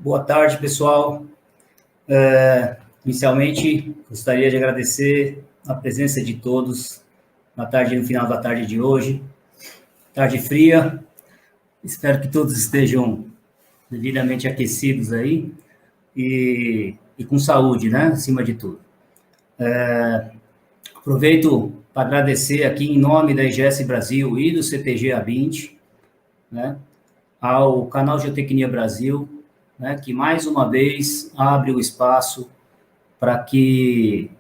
Boa tarde, pessoal. Inicialmente, gostaria de agradecer a presença de todos no final da tarde de hoje. Tarde fria, espero que todos estejam devidamente aquecidos aí e com saúde, né, acima de tudo. Aproveito para agradecer aqui em nome da IGS Brasil e do CTG A20, né, ao canal Geotecnia Brasil, né, que mais uma vez abre o espaço para que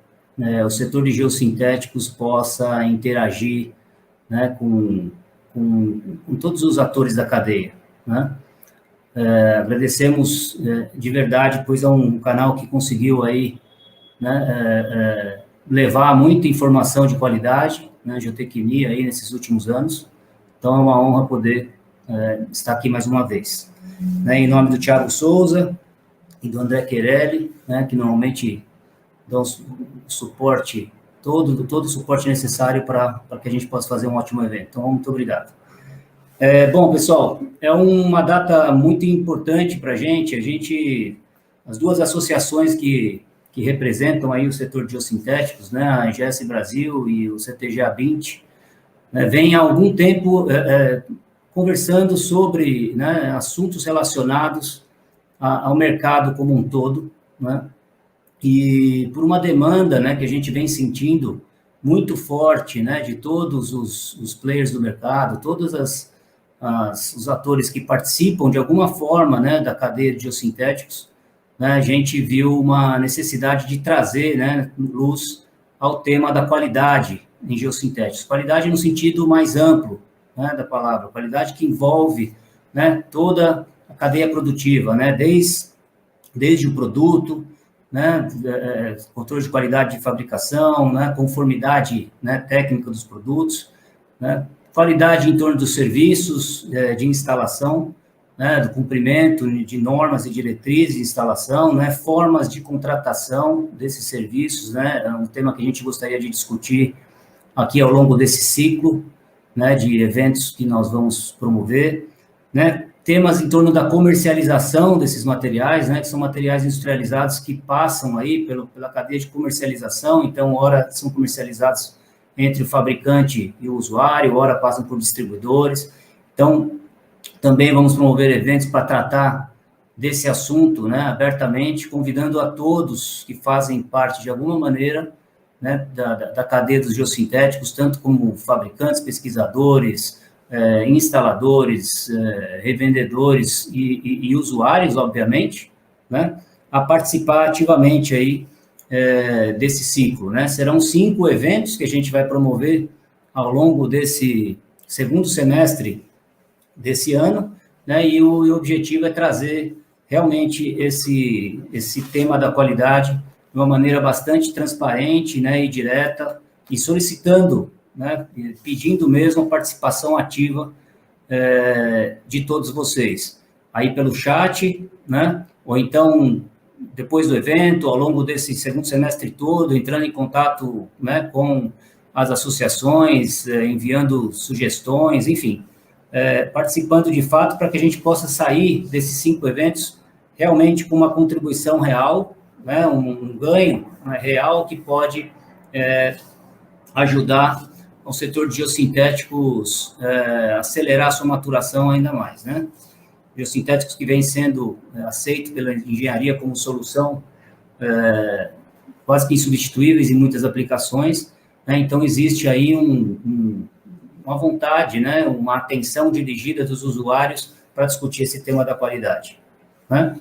o setor de geossintéticos possa interagir, né, com todos os atores da cadeia, né? Agradecemos de verdade, pois é um canal que conseguiu aí, né, levar muita informação de qualidade, né, geotecnia aí nesses últimos anos. Então é uma honra poder estar aqui mais uma vez, né, em nome do Thiago Souza e do André Querelli, né, que normalmente dão suporte, todo o suporte necessário para que a gente possa fazer um ótimo evento. Então, muito obrigado. Bom, pessoal, é uma data muito importante para a gente, as duas associações que representam aí o setor de geossintéticos, né, a IGS Brasil e o CTG A20, né, vem há algum tempo conversando sobre, né, assuntos relacionados ao mercado como um todo, né, e por uma demanda, né, que a gente vem sentindo muito forte, né, de todos os players do mercado, todos os atores que participam de alguma forma, né, da cadeia de geossintéticos, né, a gente viu uma necessidade de trazer, né, luz ao tema da qualidade em geossintéticos. Qualidade no sentido mais amplo, né, da palavra, qualidade que envolve, né, toda a cadeia produtiva, né, desde o produto, né, controle de qualidade de fabricação, né, conformidade, né, técnica dos produtos, né, qualidade em torno dos serviços de instalação, né, do cumprimento de normas e diretrizes de instalação, né, formas de contratação desses serviços, né, é um tema que a gente gostaria de discutir aqui ao longo desse ciclo, né, de eventos que nós vamos promover, né, temas em torno da comercialização desses materiais, né, que são materiais industrializados que passam aí pela cadeia de comercialização, então, ora são comercializados entre o fabricante e o usuário, ora passam por distribuidores. Então, também vamos promover eventos para tratar desse assunto, né, abertamente, convidando a todos que fazem parte, de alguma maneira, né, da cadeia dos geossintéticos, tanto como fabricantes, pesquisadores, instaladores, revendedores e usuários, obviamente, né, a participar ativamente aí desse ciclo, né? Serão 5 eventos que a gente vai promover ao longo desse segundo semestre desse ano, né? E o objetivo é trazer realmente esse tema da qualidade de uma maneira bastante transparente, né, e direta, e solicitando, né, pedindo mesmo a participação ativa de todos vocês, aí pelo chat, né, ou então depois do evento, ao longo desse segundo semestre todo, entrando em contato, né, com as associações, enviando sugestões, enfim, participando de fato para que a gente possa sair desses 5 eventos realmente com uma contribuição real, né, um ganho, né, real que pode ajudar o setor de geossintéticos acelerar a sua maturação ainda mais, né? Geossintéticos que vem sendo aceito pela engenharia como solução quase que insubstituíveis em muitas aplicações, né? Então, existe aí uma vontade, né, uma atenção dirigida dos usuários para discutir esse tema da qualidade, né?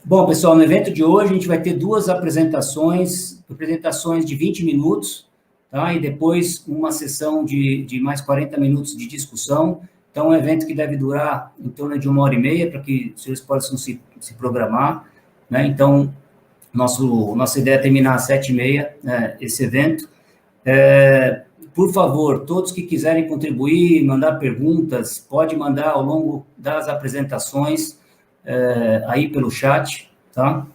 Bom, pessoal, no evento de hoje a gente vai ter 2 apresentações de 20 minutos, tá? E depois uma sessão de mais 40 minutos de discussão. Então, é um evento que deve durar em torno de 1h30, para que os senhores possam se programar, né? Então, nossa ideia é terminar às 7h30 esse evento. Por favor, todos que quiserem contribuir, mandar perguntas, pode mandar ao longo das apresentações, aí pelo chat, tá?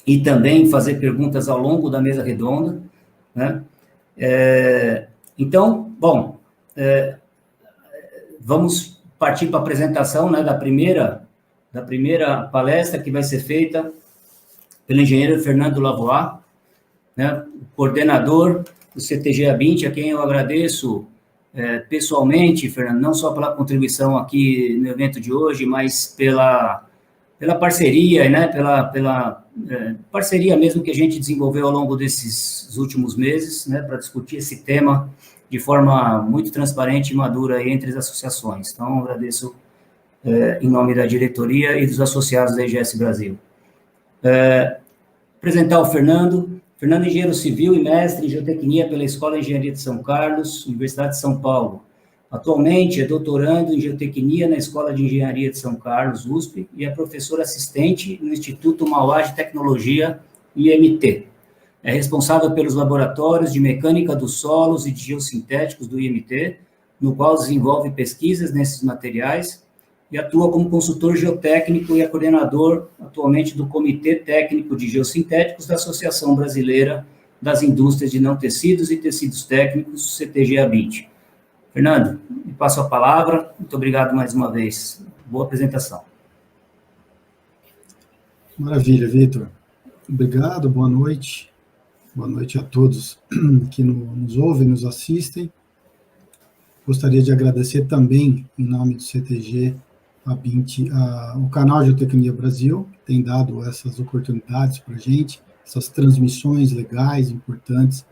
E também fazer perguntas ao longo da mesa redonda, né? Então, bom, vamos partir para a apresentação, né, da primeira da primeira palestra que vai ser feita pelo engenheiro Fernando Lavoie, né, coordenador do CTG A20, a quem eu agradeço pessoalmente, Fernando, não só pela contribuição aqui no evento de hoje, mas pela parceria, né, pela parceria mesmo que a gente desenvolveu ao longo desses últimos meses, né, para discutir esse tema de forma muito transparente e madura entre as associações. Então, agradeço em nome da diretoria e dos associados da EGS Brasil. Apresentar o Fernando. Fernando é engenheiro civil e mestre em geotecnia pela Escola de Engenharia de São Carlos, Universidade de São Paulo. Atualmente é doutorando em geotecnia na Escola de Engenharia de São Carlos, USP, e é professor assistente no Instituto Mauá de Tecnologia, IMT. É responsável pelos laboratórios de mecânica dos solos e de geossintéticos do IMT, no qual desenvolve pesquisas nesses materiais e atua como consultor geotécnico e é coordenador atualmente do Comitê Técnico de Geossintéticos da Associação Brasileira das Indústrias de Não Tecidos e Tecidos Técnicos, CTG A20. Fernando, me passo a palavra. Muito obrigado mais uma vez. Boa apresentação. Maravilha, Vitor. Obrigado, boa noite. Boa noite a todos que nos ouvem, nos assistem. Gostaria de agradecer também, em nome do CTG A20, o canal Geotecnia Brasil, que tem dado essas oportunidades para a gente, essas transmissões legais, importantes,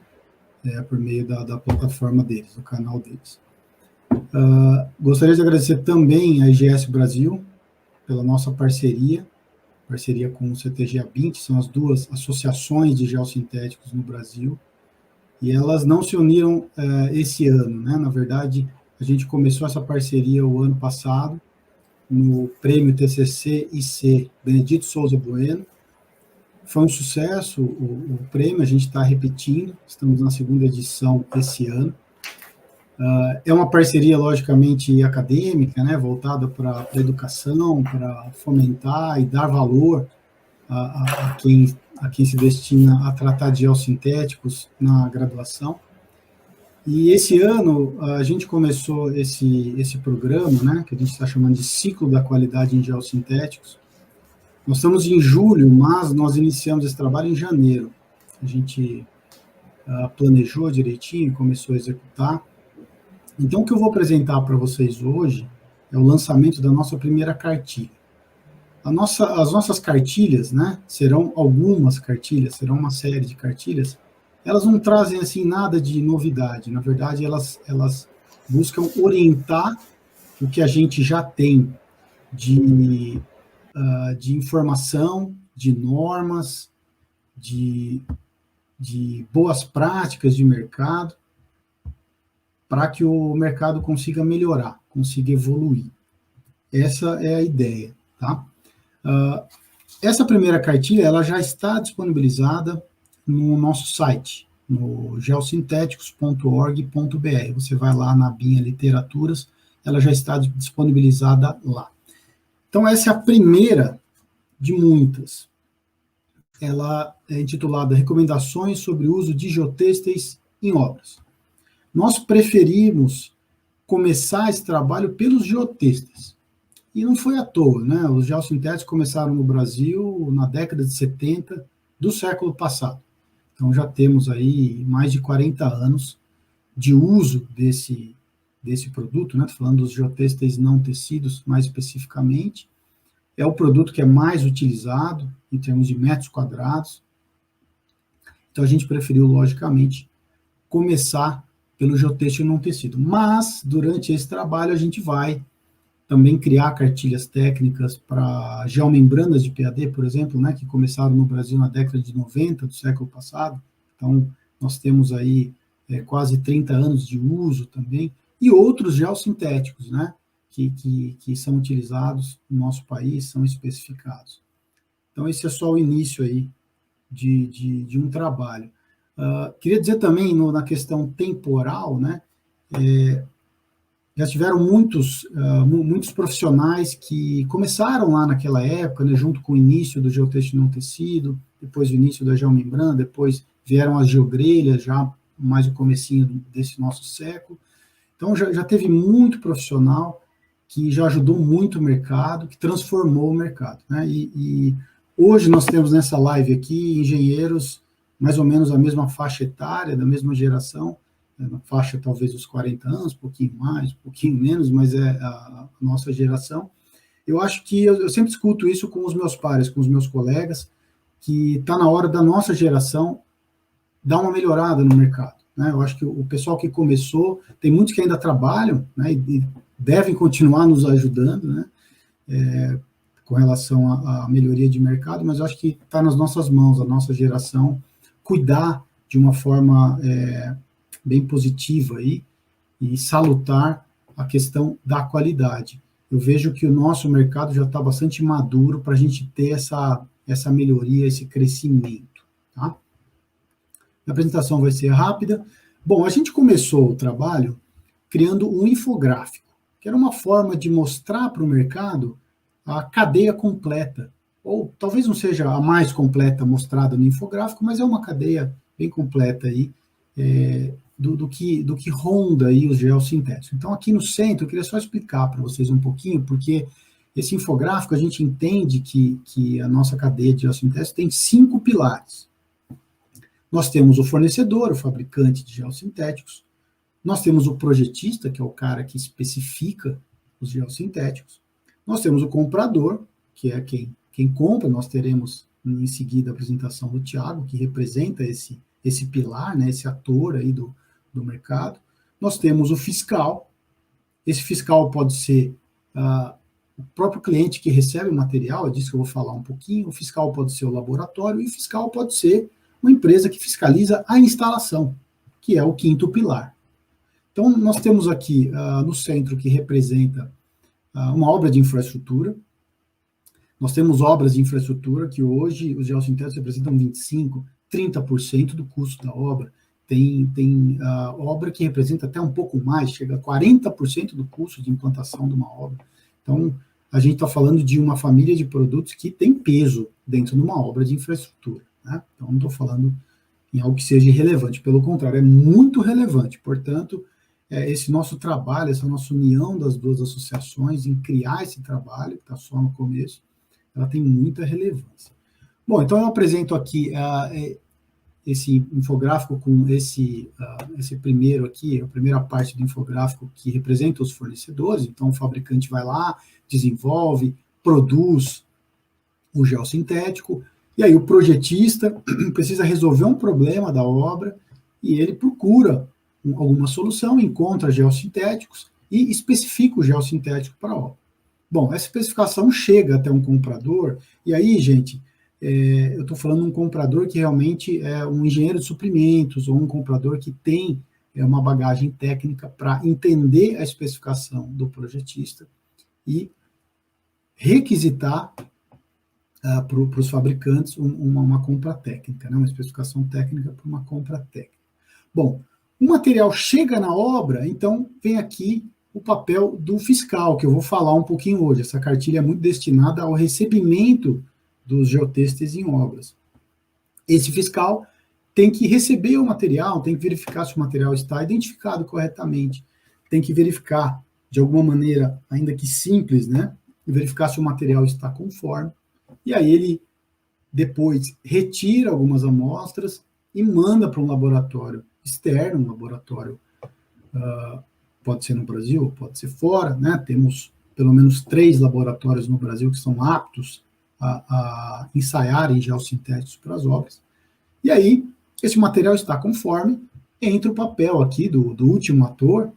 por meio da plataforma deles, do canal deles. Gostaria de agradecer também a EGS Brasil, pela nossa parceria com o CTG A20, são as duas associações de geossintéticos no Brasil, e elas não se uniram esse ano, né? Na verdade, a gente começou essa parceria o ano passado, no prêmio TCC-IC Benedito Souza Bueno. Foi um sucesso o prêmio, a gente está repetindo, estamos na segunda edição esse ano. É uma parceria, logicamente, acadêmica, né, voltada para a educação, para fomentar e dar valor a quem se destina a tratar de geossintéticos na graduação. E esse ano, a gente começou esse programa, né, que a gente está chamando de Ciclo da Qualidade em Geossintéticos. Nós estamos em julho, mas nós iniciamos esse trabalho em janeiro. A gente planejou direitinho, começou a executar. Então, o que eu vou apresentar para vocês hoje é o lançamento da nossa primeira cartilha. As nossas cartilhas, né, serão algumas cartilhas, serão uma série de cartilhas, elas não trazem, assim, nada de novidade. Na verdade, elas buscam orientar o que a gente já tem de informação, de normas, de boas práticas de mercado, para que o mercado consiga melhorar, consiga evoluir. Essa é a ideia, tá? Essa primeira cartilha, ela já está disponibilizada no nosso site, no geossintéticos.org.br. Você vai lá na abinha Literaturas, ela já está disponibilizada lá. Então, essa é a primeira de muitas. Ela é intitulada Recomendações sobre o uso de geotêxteis em obras. Nós preferimos começar esse trabalho pelos geotêxteis. E não foi à toa, né? Os geossintéticos começaram no Brasil na década de 70 do século passado. Então já temos aí mais de 40 anos de uso desse produto, né? Falando dos geotêxteis não tecidos mais especificamente. É o produto que é mais utilizado em termos de metros quadrados. Então a gente preferiu, logicamente, começar pelo geotêxtil não tecido. Mas, durante esse trabalho, a gente vai também criar cartilhas técnicas para geomembranas de PAD, por exemplo, né, que começaram no Brasil na década de 90 do século passado. Então, nós temos aí quase 30 anos de uso também, e outros geossintéticos, né, que são utilizados no nosso país, são especificados. Então, esse é só o início aí de um trabalho. Queria dizer também, na questão temporal, né, já tiveram muitos profissionais que começaram lá naquela época, né, junto com o início do geotêxtil não tecido, depois o início da geomembrana, depois vieram as geogrelhas, já mais o comecinho desse nosso século. Então, já teve muito profissional que já ajudou muito o mercado, que transformou o mercado, né? E hoje nós temos nessa live aqui engenheiros mais ou menos a mesma faixa etária, da mesma geração, na faixa talvez dos 40 anos, um pouquinho mais, um pouquinho menos, mas é a nossa geração. Eu acho que eu sempre escuto isso com os meus pares, com os meus colegas, que está na hora da nossa geração dar uma melhorada no mercado, né? Eu acho que o pessoal que começou, tem muitos que ainda trabalham, né, e devem continuar nos ajudando, né, com relação à melhoria de mercado, mas eu acho que está nas nossas mãos, a nossa geração, cuidar de uma forma bem positiva aí, e salutar a questão da qualidade. Eu vejo que o nosso mercado já está bastante maduro para a gente ter essa melhoria, esse crescimento, tá? A apresentação vai ser rápida. Bom, a gente começou o trabalho criando um infográfico, que era uma forma de mostrar para o mercado a cadeia completa, ou talvez não seja a mais completa mostrada no infográfico, mas é uma cadeia bem completa aí, do que ronda aí os geossintéticos. Então, aqui no centro, eu queria só explicar para vocês um pouquinho, porque esse infográfico, a gente entende que a nossa cadeia de geossintéticos tem 5 pilares. Nós temos o fornecedor, o fabricante de geossintéticos, nós temos o projetista, que é o cara que especifica os geossintéticos, nós temos o comprador, que é quem compra, nós teremos em seguida a apresentação do Thiago, que representa esse pilar, né, esse ator aí do mercado. Nós temos o fiscal, esse fiscal pode ser o próprio cliente que recebe o material, é disso que eu vou falar um pouquinho, o fiscal pode ser o laboratório, e o fiscal pode ser uma empresa que fiscaliza a instalação, que é o 5º pilar. Então, nós temos aqui no centro que representa uma obra de infraestrutura. Nós temos obras de infraestrutura que hoje os geossintéticos representam 25%, 30% do custo da obra. Tem obra que representa até um pouco mais, chega a 40% do custo de implantação de uma obra. Então, a gente está falando de uma família de produtos que tem peso dentro de uma obra de infraestrutura, né? Então, não estou falando em algo que seja irrelevante, pelo contrário, é muito relevante. Portanto, esse nosso trabalho, essa nossa união das duas associações em criar esse trabalho, que está só no começo, ela tem muita relevância. Bom, então eu apresento aqui esse infográfico com esse primeiro aqui, a primeira parte do infográfico que representa os fornecedores. Então o fabricante vai lá, desenvolve, produz o geossintético, e aí o projetista precisa resolver um problema da obra e ele procura alguma solução, encontra geossintéticos e especifica o geossintético para a obra. Bom, essa especificação chega até um comprador, e aí, gente, eu estou falando de um comprador que realmente é um engenheiro de suprimentos, ou um comprador que tem uma bagagem técnica para entender a especificação do projetista e requisitar para os fabricantes uma compra técnica, né, uma especificação técnica para uma compra técnica. Bom, o material chega na obra, então vem aqui o papel do fiscal, que eu vou falar um pouquinho hoje. Essa cartilha é muito destinada ao recebimento dos geotestes em obras. Esse fiscal tem que receber o material, tem que verificar se o material está identificado corretamente, tem que verificar, de alguma maneira, ainda que simples, né, verificar se o material está conforme, e aí ele depois retira algumas amostras e manda para um laboratório externo, um laboratório pode ser no Brasil, pode ser fora, né? Temos pelo menos 3 laboratórios no Brasil que são aptos a ensaiarem geossintéticos para as obras. E aí, esse material está conforme, entra o papel aqui do último ator,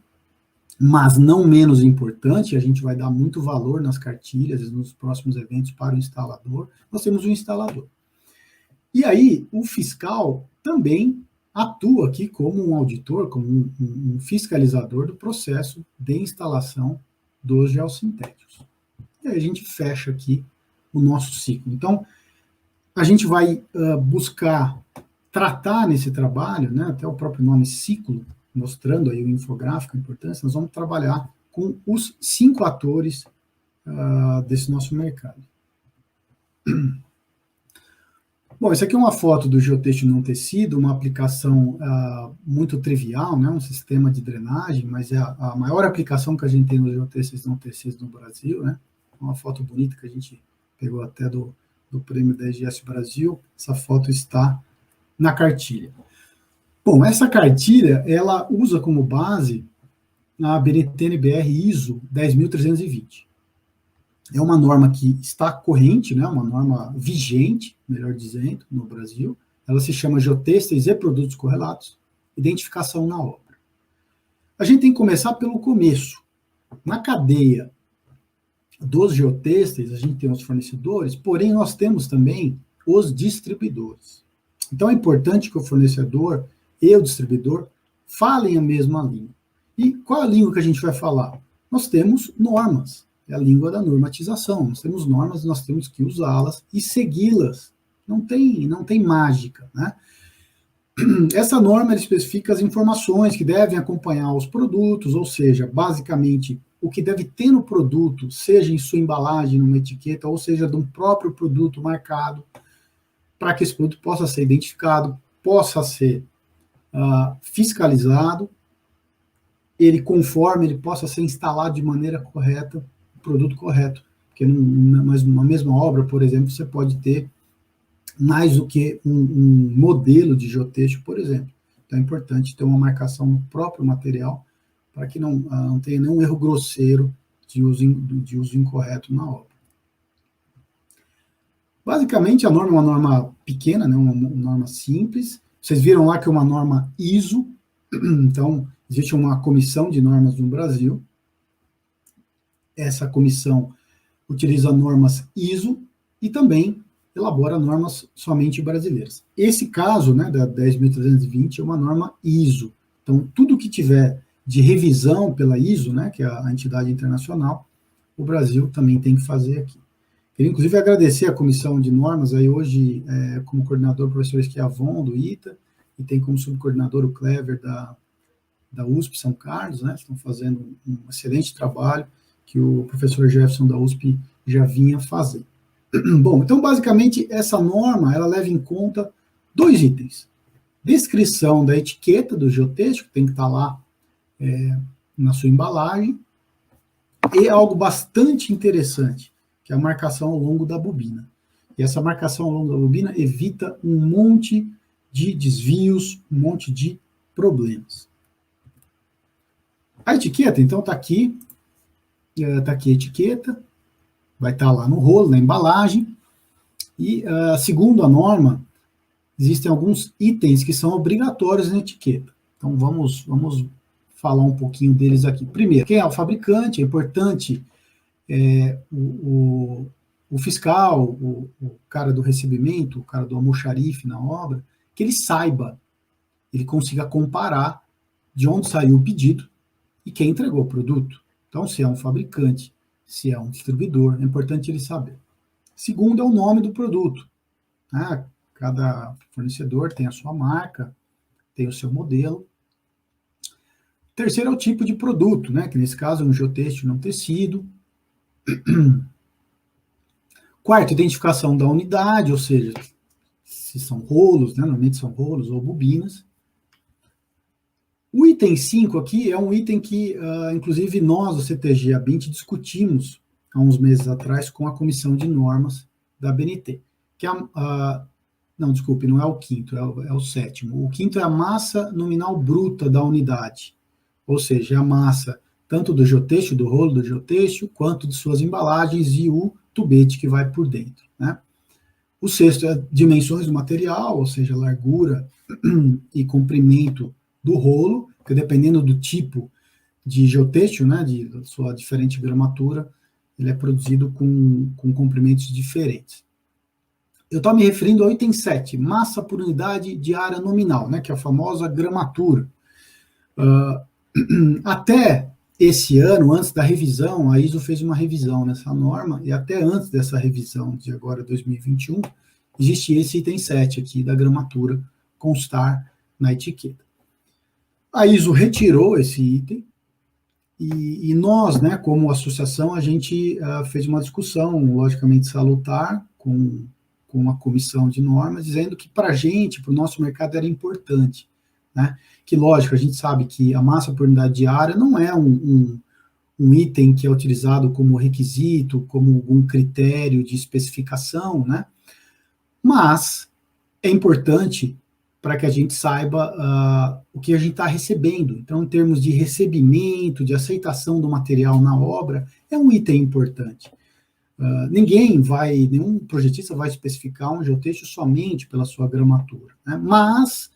mas não menos importante, a gente vai dar muito valor nas cartilhas, nos próximos eventos para o instalador, nós temos o instalador. E aí, o fiscal também atua aqui como um auditor, como um fiscalizador do processo de instalação dos geossintéticos. E aí a gente fecha aqui o nosso ciclo. Então, a gente vai buscar tratar nesse trabalho, né, até o próprio nome ciclo, mostrando aí o infográfico, a importância, nós vamos trabalhar com os 5 atores desse nosso mercado. Bom, isso aqui é uma foto do geotexto não tecido, uma aplicação muito trivial, né, um sistema de drenagem, mas é a maior aplicação que a gente tem nos geotextos não tecidos no Brasil, né? Uma foto bonita que a gente pegou até do prêmio da EGS Brasil. Essa foto está na cartilha. Bom, essa cartilha, ela usa como base a BNT-NBR ISO 10.320. É uma norma que está corrente, né, uma norma vigente, melhor dizendo, no Brasil. Ela se chama Geotêxteis e Produtos Correlatos, identificação na obra. A gente tem que começar pelo começo. Na cadeia dos geotêxteis, a gente tem os fornecedores, porém nós temos também os distribuidores. Então é importante que o fornecedor e o distribuidor falem a mesma língua. E qual é a língua que a gente vai falar? Nós temos normas. É a língua da normatização. Nós temos normas, nós temos que usá-las e segui-las. Não tem mágica, né? Essa norma especifica as informações que devem acompanhar os produtos, ou seja, basicamente, o que deve ter no produto, seja em sua embalagem, numa etiqueta, ou seja, de um próprio produto marcado, para que esse produto possa ser identificado, possa ser fiscalizado, ele possa ser instalado de maneira correta, produto correto, porque numa mesma obra, por exemplo, você pode ter mais do que um modelo de geotexto, por exemplo. Então é importante ter uma marcação no próprio material para que não tenha nenhum erro grosseiro de uso incorreto na obra. Basicamente, a norma é uma norma pequena, né, uma norma simples. Vocês viram lá que é uma norma ISO, então existe uma comissão de normas no Brasil. Essa comissão utiliza normas ISO e também elabora normas somente brasileiras. Esse caso, né, da 10.320 é uma norma ISO. Então, tudo que tiver de revisão pela ISO, né, que é a entidade internacional, o Brasil também tem que fazer aqui. Queria, inclusive, agradecer a comissão de normas, aí hoje, como coordenador, o professor Esquiavon, do ITA, e tem como subcoordenador o Clever, da USP São Carlos, né, estão fazendo um excelente trabalho, que o professor Jefferson da USP já vinha fazendo. Bom, então, basicamente, essa norma, ela leva em conta 2 itens. Descrição da etiqueta do geotexto, que tem que estar lá na sua embalagem, e algo bastante interessante, que é a marcação ao longo da bobina. E essa marcação ao longo da bobina evita um monte de desvios, um monte de problemas. A etiqueta, então, está aqui a etiqueta, vai estar lá no rolo, na embalagem, e segundo a norma, existem alguns itens que são obrigatórios na etiqueta. Então, vamos falar um pouquinho deles aqui. Primeiro, quem é o fabricante, é importante o fiscal, o cara do recebimento, o cara do almoxarife na obra, que ele saiba, ele consiga comparar de onde saiu o pedido e quem entregou o produto. Então, se é um fabricante, se é um distribuidor, é importante ele saber. Segundo, é o nome do produto. Cada fornecedor tem a sua marca, tem o seu modelo. Terceiro é o tipo de produto, né, que nesse caso é um geotexto não tecido. Quarto, identificação da unidade, ou seja, se são rolos, né, normalmente são rolos ou bobinas. O item 5 aqui é um item que, inclusive, nós, do CTG ABINT, discutimos há uns meses atrás com a comissão de normas da BNT. Que não, desculpe, não é o quinto, é o 7º. O quinto é a massa nominal bruta da unidade, ou seja, é a massa tanto do geotexto, do rolo do geotexto, quanto de suas embalagens e o tubete que vai por dentro, né? O sexto é dimensões do material, ou seja, largura e comprimento do rolo, que dependendo do tipo de geotexto, né, da sua diferente gramatura, ele é produzido com comprimentos diferentes. Eu estou me referindo ao item 7, massa por unidade de área nominal, né, que é a famosa gramatura. Até esse ano, antes da revisão, a ISO fez uma revisão nessa norma, e até antes dessa revisão de agora, 2021, existia esse item 7 aqui da gramatura constar na etiqueta. A ISO retirou esse item, e nós, né, como associação, a gente fez uma discussão, logicamente salutar, com com a comissão de normas, dizendo que para a gente, para o nosso mercado, era importante, né? Que, lógico, a gente sabe que a massa por unidade de área não é um item que é utilizado como requisito, como algum critério de especificação, né? Mas é importante para que a gente saiba o que a gente está recebendo. Então, em termos de recebimento, de aceitação do material na obra, é um item importante. Nenhum projetista vai especificar um geotexto somente pela sua gramatura, né? Mas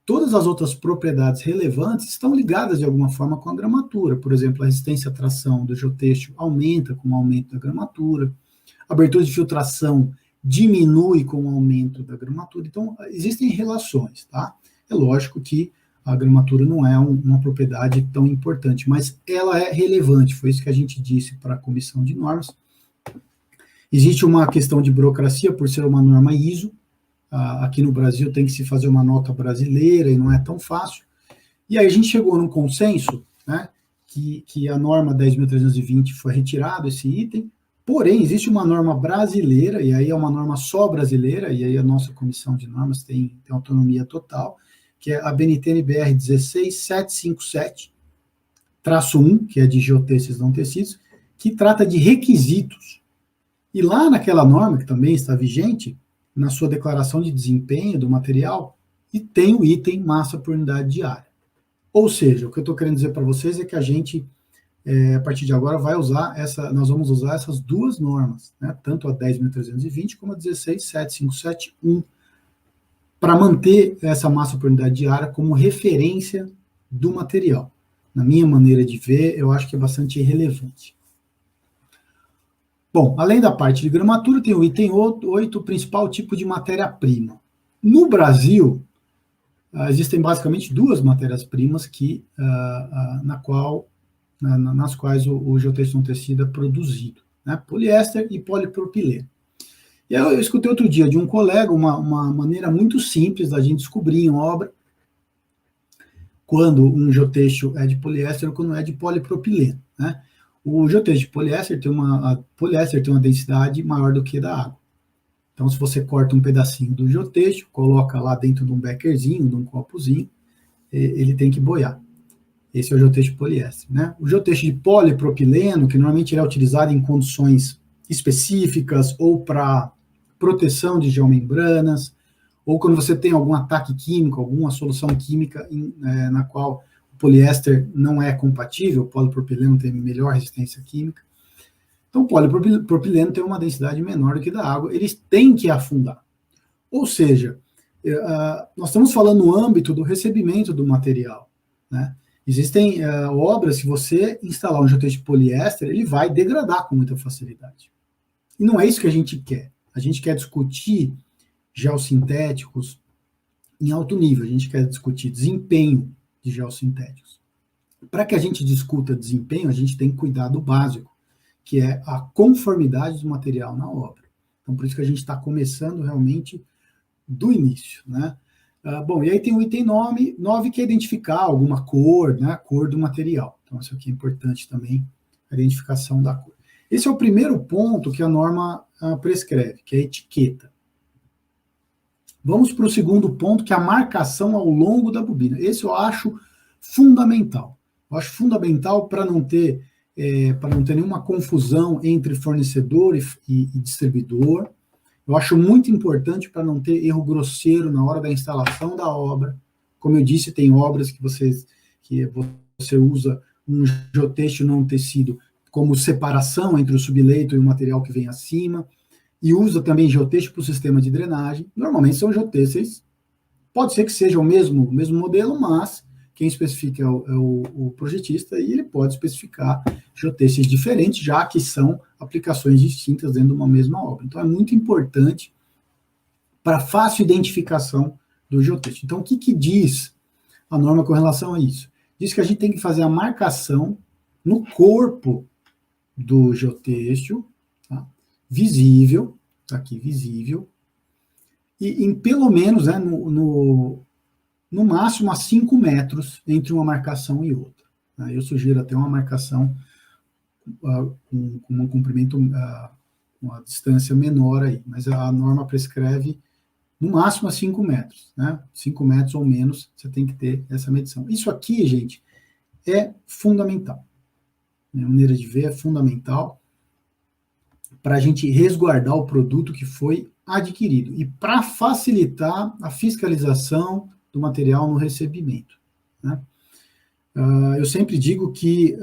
todas as outras propriedades relevantes estão ligadas de alguma forma com a gramatura. Por exemplo, a resistência à tração do geotexto aumenta com o aumento da gramatura, a abertura de filtração diminui com o aumento da gramatura. Então, existem relações, tá? É lógico que a gramatura não é uma propriedade tão importante, mas ela é relevante, foi isso que a gente disse para a comissão de normas. Existe uma questão de burocracia por ser uma norma ISO. Aqui no Brasil tem que se fazer uma nota brasileira e não é tão fácil. E aí a gente chegou num consenso, né, que a norma 10.320 foi retirado, esse item, porém existe uma norma brasileira, e aí é uma norma só brasileira, e aí a nossa comissão de normas tem autonomia total, que é a BNT-NBR 16757-1, que é de geotextos não tecidos, que trata de requisitos. E lá naquela norma, que também está vigente, na sua declaração de desempenho do material, e tem o item massa por unidade de área. Ou seja, o que eu estou querendo dizer para vocês é que a gente, a partir de agora, nós vamos usar essas duas normas, né, tanto a 10.320 como a 16757-1, para manter essa massa por unidade de área como referência do material. Na minha maneira de ver, eu acho que é bastante irrelevante. Bom, além da parte de gramatura, tem o item 8, o principal tipo de matéria-prima. No Brasil, existem basicamente duas matérias-primas nas quais o geotexto não tecido é produzido, né? Poliéster e polipropileno. E eu escutei outro dia de um colega uma maneira muito simples da gente descobrir em obra quando um geotexto é de poliéster ou quando é de polipropileno, né? O geotexto de poliéster tem uma densidade maior do que a da água. Então, se você corta um pedacinho do geotexto, coloca lá dentro de um bekerzinho, de um copozinho, ele tem que boiar. Esse é o geotexto de poliéster, né? O geotexto de polipropileno, que normalmente é utilizado em condições específicas ou para proteção de geomembranas, ou quando você tem algum ataque químico, alguma solução química na qual o poliéster não é compatível, o polipropileno tem melhor resistência química. Então, o polipropileno tem uma densidade menor do que da água, eles têm que afundar. Ou seja, nós estamos falando no âmbito do recebimento do material, né? Existem obras que você instalar um geotexto de poliéster, ele vai degradar com muita facilidade. E não é isso que a gente quer. A gente quer discutir geossintéticos em alto nível, a gente quer discutir desempenho de geossintéticos. Para que a gente discuta desempenho, a gente tem que cuidar do básico, que é a conformidade do material na obra. Então, por isso que a gente está começando realmente do início, né? Bom, e aí tem o item 9, que é identificar alguma cor, né? A cor do material. Então, isso aqui é importante também, a identificação da cor. Esse é o primeiro ponto que a norma prescreve, que é a etiqueta. Vamos para o segundo ponto, que é a marcação ao longo da bobina. Esse eu acho fundamental. Eu acho fundamental para não ter nenhuma confusão entre fornecedor e distribuidor. Eu acho muito importante para não ter erro grosseiro na hora da instalação da obra. Como eu disse, tem obras que você usa um geotexto não tecido como separação entre o subleito e o material que vem acima, e usa também geotexto para o sistema de drenagem. Normalmente são geotextos, pode ser que seja o mesmo modelo, mas quem especifica é o projetista, e ele pode especificar geotextos diferentes, já que são aplicações distintas dentro de uma mesma obra. Então, é muito importante para fácil identificação do geotexto. Então, o que diz a norma com relação a isso? Diz que a gente tem que fazer a marcação no corpo do geotexto, tá? Visível, tá aqui, visível, e em pelo menos, né, no máximo a 5 metros entre uma marcação e outra. Eu sugiro até uma marcação com um comprimento uma distância menor aí, mas a norma prescreve no máximo a 5 metros, né? 5 metros ou menos, você tem que ter essa medição. Isso aqui, gente, é fundamental. Minha maneira de ver é fundamental para a gente resguardar o produto que foi adquirido e para facilitar a fiscalização do material no recebimento, né? Eu sempre digo que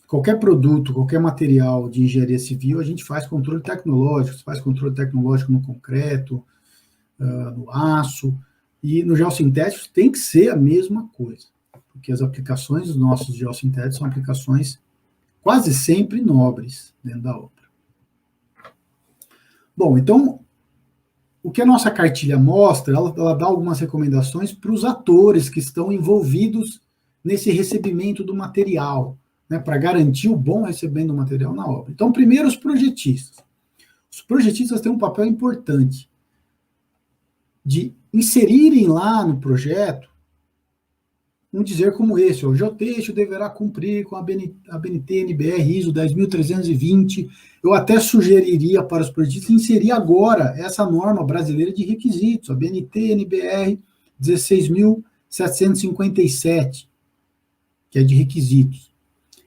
qualquer produto, qualquer material de engenharia civil, a gente faz controle tecnológico, faz controle tecnológico no concreto, no aço, e no geossintético tem que ser a mesma coisa, porque as aplicações dos nossos geossintéticos são aplicações quase sempre nobres dentro da obra. Bom, então, o que a nossa cartilha mostra, ela dá algumas recomendações para os atores que estão envolvidos nesse recebimento do material, né, para garantir o bom recebimento do material na obra. Então, primeiro, os projetistas. Os projetistas têm um papel importante de inserirem lá no projeto um dizer como esse: o geotexto deverá cumprir com a BNT-NBR ISO 10.320. Eu até sugeriria para os projetistas inserir agora essa norma brasileira de requisitos, a BNT-NBR 16.757, que é de requisitos.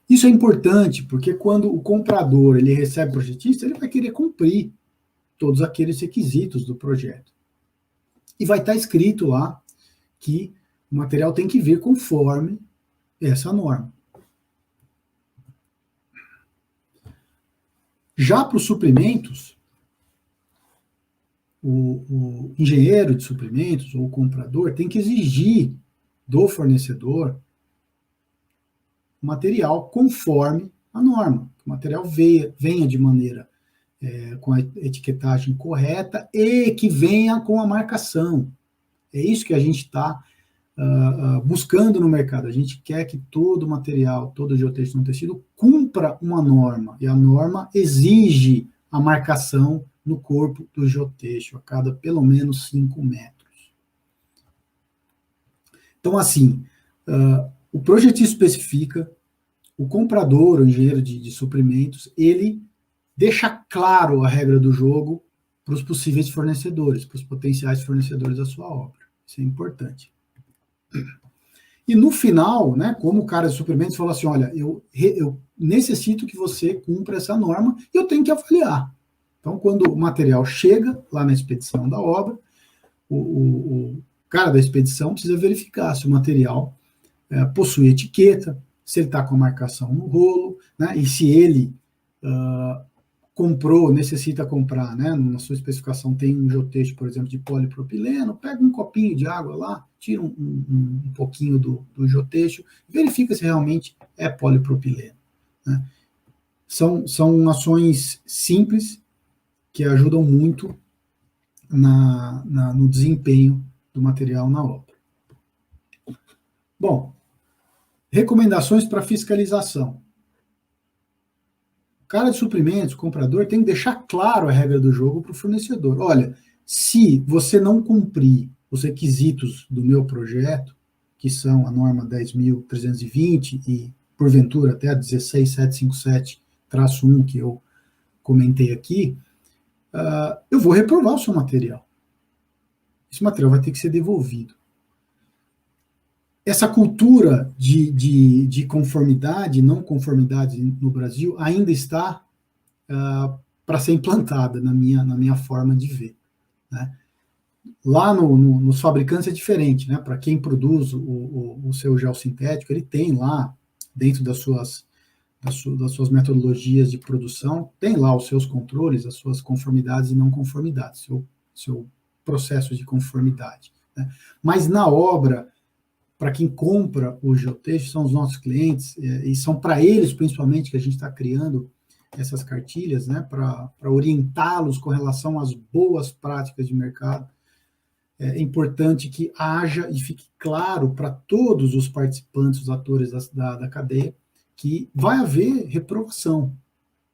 Isso é importante, porque quando o comprador ele recebe o projetista, ele vai querer cumprir todos aqueles requisitos do projeto. E vai estar escrito lá que o material tem que vir conforme essa norma. Já para os suprimentos, o engenheiro de suprimentos ou o comprador tem que exigir do fornecedor o material conforme a norma. O material venha de maneira com a etiquetagem correta e que venha com a marcação. É isso que a gente está buscando no mercado. A gente quer que todo material, todo geotexto no tecido cumpra uma norma, e a norma exige a marcação no corpo do geotexto, a cada pelo menos 5 metros. Então, assim, o projetista especifica, o comprador, o engenheiro de suprimentos, ele deixa claro a regra do jogo para os possíveis fornecedores, para os potenciais fornecedores da sua obra. Isso é importante. E no final, né, como o cara de suprimentos falou assim: olha, eu necessito que você cumpra essa norma e eu tenho que avaliar. Então, quando o material chega lá na expedição da obra, o cara da expedição precisa verificar se o material possui etiqueta, se ele está com a marcação no rolo, né, e se ele comprou, necessita comprar, né? Na sua especificação tem um geotexto, por exemplo, de polipropileno, pega um copinho de água lá, tira um pouquinho do geotexto, verifica se realmente é polipropileno, né? São ações simples que ajudam muito no desempenho do material na obra. Bom, recomendações para fiscalização. O cara de suprimentos, o comprador, tem que deixar claro a regra do jogo para o fornecedor. Olha, se você não cumprir os requisitos do meu projeto, que são a norma 10.320 e, porventura, até a 16757-1, que eu comentei aqui, eu vou reprovar o seu material. Esse material vai ter que ser devolvido. Essa cultura de conformidade, não conformidade no Brasil, ainda está para ser implantada na minha forma de ver, né? Lá nos fabricantes é diferente, né? Para quem produz o seu gel sintético, ele tem lá, dentro das suas metodologias de produção, tem lá os seus controles, as suas conformidades e não conformidades, seu processo de conformidade, né? Mas na obra, para quem compra o geotexto, são os nossos clientes, e são para eles, principalmente, que a gente está criando essas cartilhas, né, para orientá-los com relação às boas práticas de mercado. É importante que haja e fique claro para todos os participantes, os atores da cadeia, que vai haver reprovação,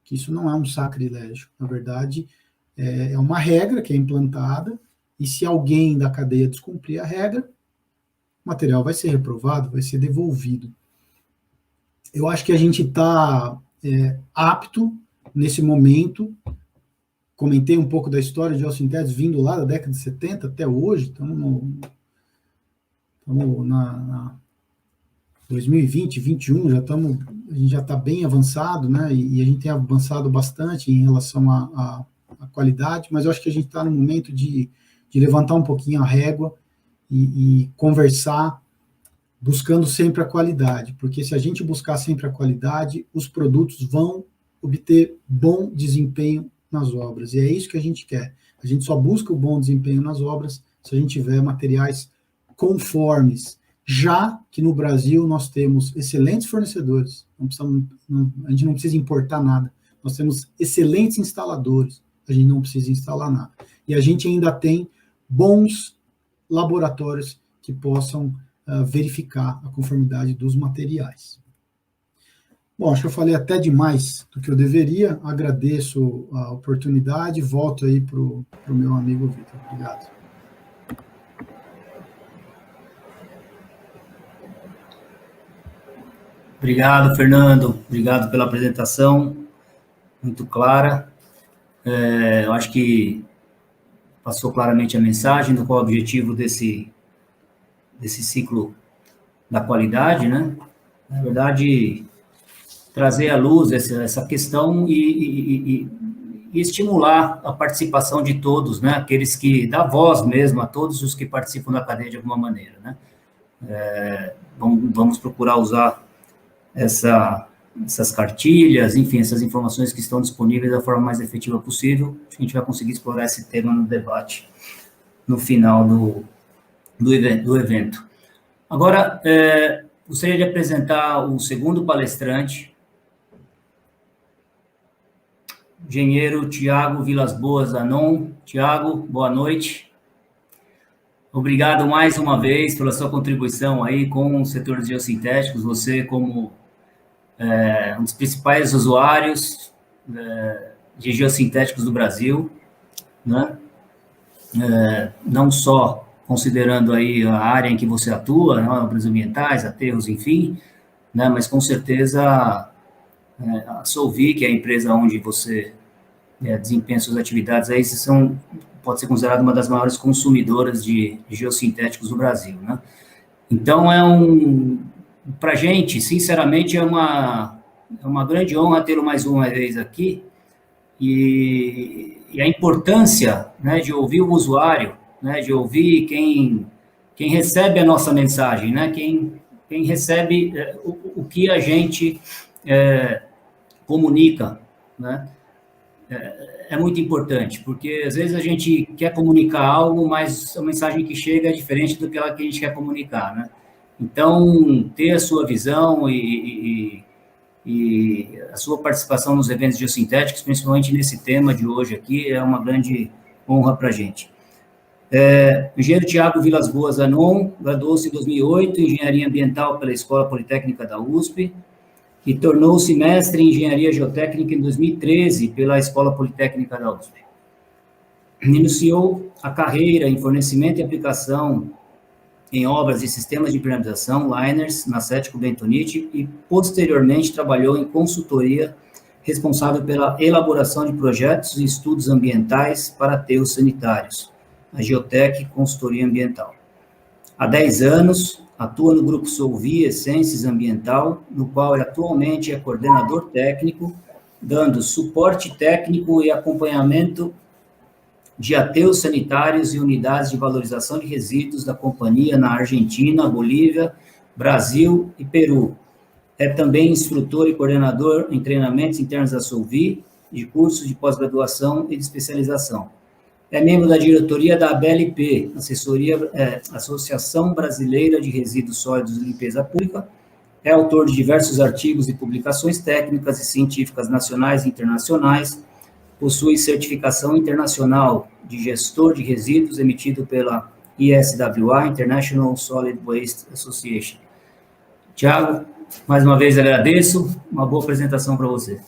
que isso não é um sacrilégio. Na verdade, é uma regra que é implantada, e se alguém da cadeia descumprir a regra, o material vai ser reprovado, vai ser devolvido. Eu acho que a gente está apto, nesse momento, comentei um pouco da história de geossintéticos vindo lá da década de 70 até hoje, estamos na 2020, 2021, a gente já está bem avançado, né, e a gente tem avançado bastante em relação à qualidade, mas eu acho que a gente está no momento de levantar um pouquinho a régua e conversar, buscando sempre a qualidade, porque se a gente buscar sempre a qualidade, os produtos vão obter bom desempenho nas obras, e é isso que a gente quer. A gente só busca o bom desempenho nas obras se a gente tiver materiais conformes, já que no Brasil nós temos excelentes fornecedores, a gente não precisa importar nada, nós temos excelentes instaladores, a gente não precisa instalar nada. E a gente ainda tem bons laboratórios que possam verificar a conformidade dos materiais. Bom, acho que eu falei até demais do que eu deveria, agradeço a oportunidade, volto aí para o meu amigo Vitor. Obrigado. Obrigado, Fernando. Obrigado pela apresentação, muito clara. Eu acho que passou claramente a mensagem do qual é o objetivo desse ciclo da qualidade, né? Na verdade, trazer à luz essa questão e estimular a participação de todos, né? Aqueles que dá voz mesmo a todos os que participam da cadeia de alguma maneira, né? Vamos procurar usar essas cartilhas, enfim, essas informações que estão disponíveis da forma mais efetiva possível. Acho que a gente vai conseguir explorar esse tema no debate no final do evento. Agora, gostaria de apresentar o segundo palestrante, engenheiro Tiago Vilas Boas Anon. Tiago, boa noite. Obrigado mais uma vez pela sua contribuição aí com o setor de geossintéticos. Você, como um dos principais usuários de geossintéticos do Brasil, né? Não só considerando aí a área em que você atua, né, obras ambientais, aterros, enfim, né, mas com certeza a Solvi, que é a empresa onde você desempenha suas atividades, aí pode ser considerada uma das maiores consumidoras de geossintéticos do Brasil, né? Então, para a gente, sinceramente, é uma grande honra tê-lo mais uma vez aqui, e a importância, né, de ouvir o usuário, né, de ouvir quem recebe a nossa mensagem, né, quem recebe o que a gente comunica, né, é muito importante, porque às vezes a gente quer comunicar algo, mas a mensagem que chega é diferente do que a gente quer comunicar, né? Então, ter a sua visão e a sua participação nos eventos geossintéticos, principalmente nesse tema de hoje aqui, é uma grande honra para a gente. Engenheiro Tiago Vilas Boas Anon, graduou-se em 2008 em Engenharia Ambiental pela Escola Politécnica da USP e tornou-se mestre em Engenharia Geotécnica em 2013 pela Escola Politécnica da USP. Iniciou a carreira em fornecimento e aplicação em obras e sistemas de impermeabilização, liners, na Cético Bentonite, e posteriormente trabalhou em consultoria responsável pela elaboração de projetos e estudos ambientais para aterros sanitários, a Geotec Consultoria Ambiental. Há 10 anos, atua no Grupo Solvi Essências Ambiental, no qual ele atualmente é coordenador técnico, dando suporte técnico e acompanhamento de aterros sanitários e unidades de valorização de resíduos da companhia na Argentina, Bolívia, Brasil e Peru. É também instrutor e coordenador em treinamentos internos da Solvi, de cursos de pós-graduação e de especialização. É membro da diretoria da ABLP, Associação Brasileira de Resíduos Sólidos e Limpeza Pública. É autor de diversos artigos e publicações técnicas e científicas nacionais e internacionais. Possui certificação internacional de gestor de resíduos emitido pela ISWA, International Solid Waste Association. Tiago, mais uma vez agradeço, uma boa apresentação para você.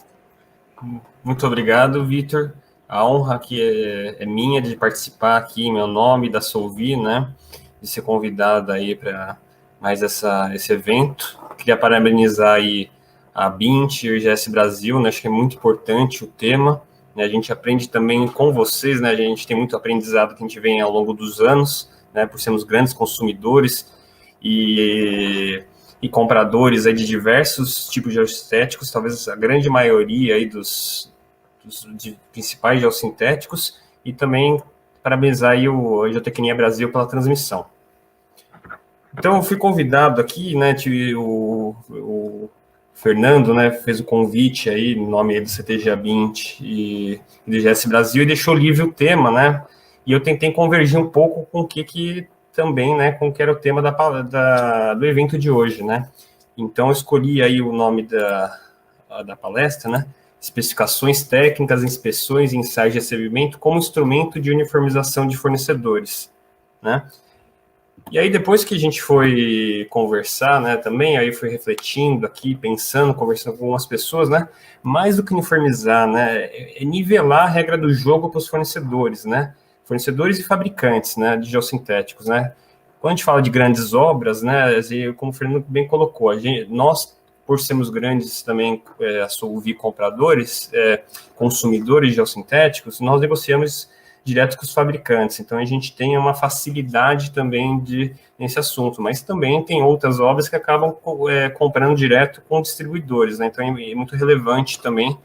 Muito obrigado, Vitor. A honra aqui é minha de participar aqui em meu nome, da Solvi, né, de ser convidado aí para mais esse evento. Queria parabenizar aí a BINT e o IGS Brasil, né, acho que é muito importante o tema, né? A gente aprende também com vocês, né? A gente tem muito aprendizado que a gente vem ao longo dos anos, né? Por sermos grandes consumidores e compradores aí de diversos tipos de geossintéticos, talvez a grande maioria aí dos principais geossintéticos, e também parabenizar aí a Geotecnia Brasil pela transmissão. Então, eu fui convidado aqui, né, o Fernando, né, fez o convite aí, no nome do CTG-A20 e do GS Brasil, e deixou livre o tema, né, e eu tentei convergir um pouco com o que também, né, com o que era o tema do evento de hoje, né. Então, eu escolhi aí o nome da palestra, né, especificações técnicas, inspeções e ensaios de recebimento como instrumento de uniformização de fornecedores, né. E aí, depois que a gente foi conversar, né, também, aí fui refletindo aqui, pensando, conversando com algumas pessoas, né, mais do que uniformizar, né, é nivelar a regra do jogo para os fornecedores, né, fornecedores e fabricantes, né, de geossintéticos, né. Quando a gente fala de grandes obras, né, como o Fernando bem colocou, nós, por sermos grandes também, compradores, consumidores de geossintéticos, nós negociamos direto com os fabricantes, então a gente tem uma facilidade também nesse assunto, mas também tem outras obras que acabam comprando direto com distribuidores, né, então é muito relevante também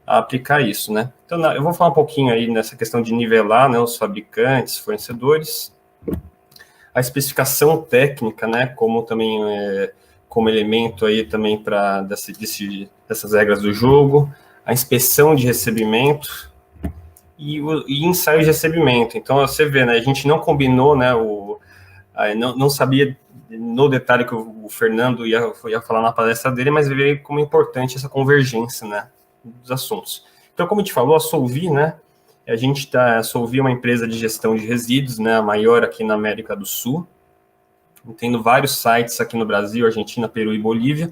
aplicar isso, né. Então, eu vou falar um pouquinho aí nessa questão de nivelar, né, os fabricantes, fornecedores, a especificação técnica, né, como também como elemento aí também para dessas regras do jogo, a inspeção de recebimento, e ensaio de recebimento. Então, você vê, né, a gente não combinou, né, não sabia no detalhe que o Fernando ia falar na palestra dele, mas veio como importante essa convergência, né, dos assuntos. Então, como a gente falou, a Solvi, né, a Solvi é uma empresa de gestão de resíduos, né, a maior aqui na América do Sul, tendo vários sites aqui no Brasil, Argentina, Peru e Bolívia.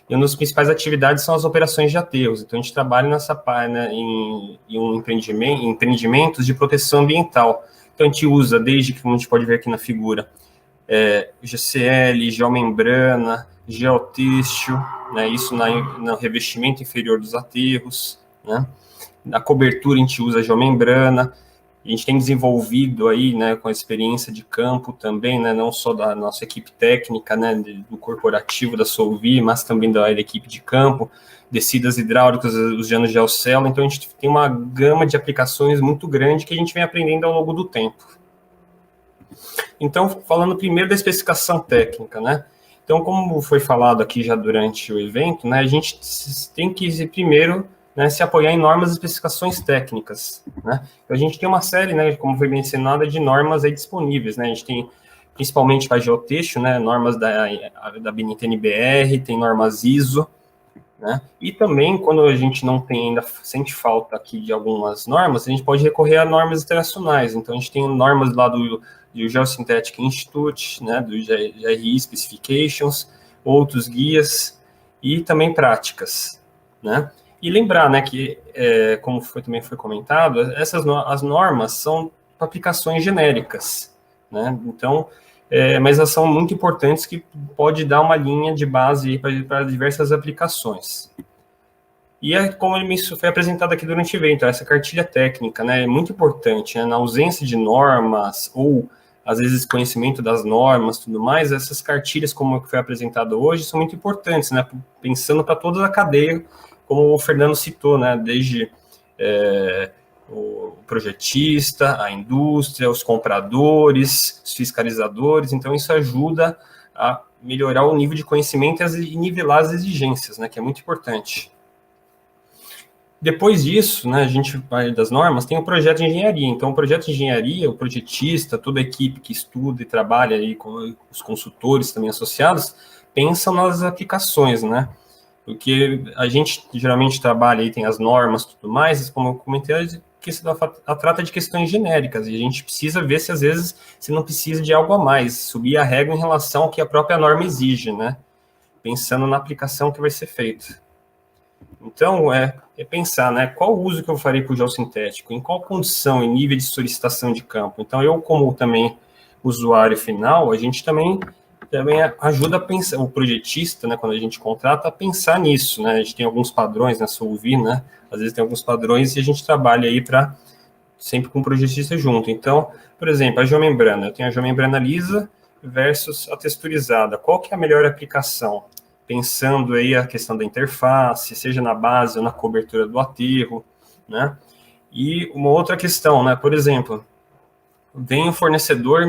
E uma das principais atividades são as operações de aterros. Então, a gente trabalha nessa parte, né, em empreendimentos de proteção ambiental. Então, a gente usa, desde que, como a gente pode ver aqui na figura, GCL, geomembrana, geotêxtil, né, isso no revestimento inferior dos aterros, né. Na cobertura, a gente usa geomembrana. A gente tem desenvolvido aí, né, com a experiência de campo também, né, não só da nossa equipe técnica, né, do corporativo da Solvi, mas também da equipe de campo, descidas hidráulicas, os anos de geocelo. Então, a gente tem uma gama de aplicações muito grande que a gente vem aprendendo ao longo do tempo. Então, falando primeiro da especificação técnica, né, então, como foi falado aqui já durante o evento, né, a gente tem que primeiro, né, se apoiar em normas e especificações técnicas, né. A gente tem uma série, né, como foi mencionado, de normas aí disponíveis, né. A gente tem, principalmente para geotexto, né, normas da BNT-NBR, tem normas ISO, né. E também, quando a gente não tem ainda, sente falta aqui de algumas normas, a gente pode recorrer a normas internacionais. Então, a gente tem normas lá do Geosynthetic Institute, né, do GRI Specifications, outros guias e também práticas, né. E lembrar, né, que, como também foi comentado, as normas são aplicações genéricas, né, então, mas elas são muito importantes, que pode dar uma linha de base para diversas aplicações. E como isso foi apresentado aqui durante o evento, essa cartilha técnica, né, é muito importante, né, na ausência de normas, ou às vezes conhecimento das normas, tudo mais, essas cartilhas, como foi apresentado hoje, são muito importantes, né, pensando para toda a cadeia, como o Fernando citou, né, desde o projetista, a indústria, os compradores, os fiscalizadores. Então, isso ajuda a melhorar o nível de conhecimento e nivelar as exigências, né, que é muito importante. Depois disso, né, a gente vai das normas, tem o projeto de engenharia. Então, o projeto de engenharia, o projetista, toda a equipe que estuda e trabalha aí com os consultores também associados, pensam nas aplicações, né? Porque a gente geralmente trabalha aí, tem as normas e tudo mais, como eu comentei, que se trata de questões genéricas, e a gente precisa ver se às vezes se não precisa de algo a mais, subir a régua em relação ao que a própria norma exige, né? Pensando na aplicação que vai ser feita. Então, é pensar, né, qual o uso que eu farei para o geossintético, em qual condição e nível de solicitação de campo. Então, eu, como também usuário final, a gente também também ajuda a pensar, o projetista, né, quando a gente contrata, a pensar nisso, né, a gente tem alguns padrões na Solvi, né, às vezes tem alguns padrões e a gente trabalha aí para sempre com o projetista junto. Então, por exemplo, a geomembrana, eu tenho a geomembrana lisa versus a texturizada, qual que é a melhor aplicação? Pensando aí a questão da interface, seja na base ou na cobertura do aterro, né, e uma outra questão, né, por exemplo, vem um fornecedor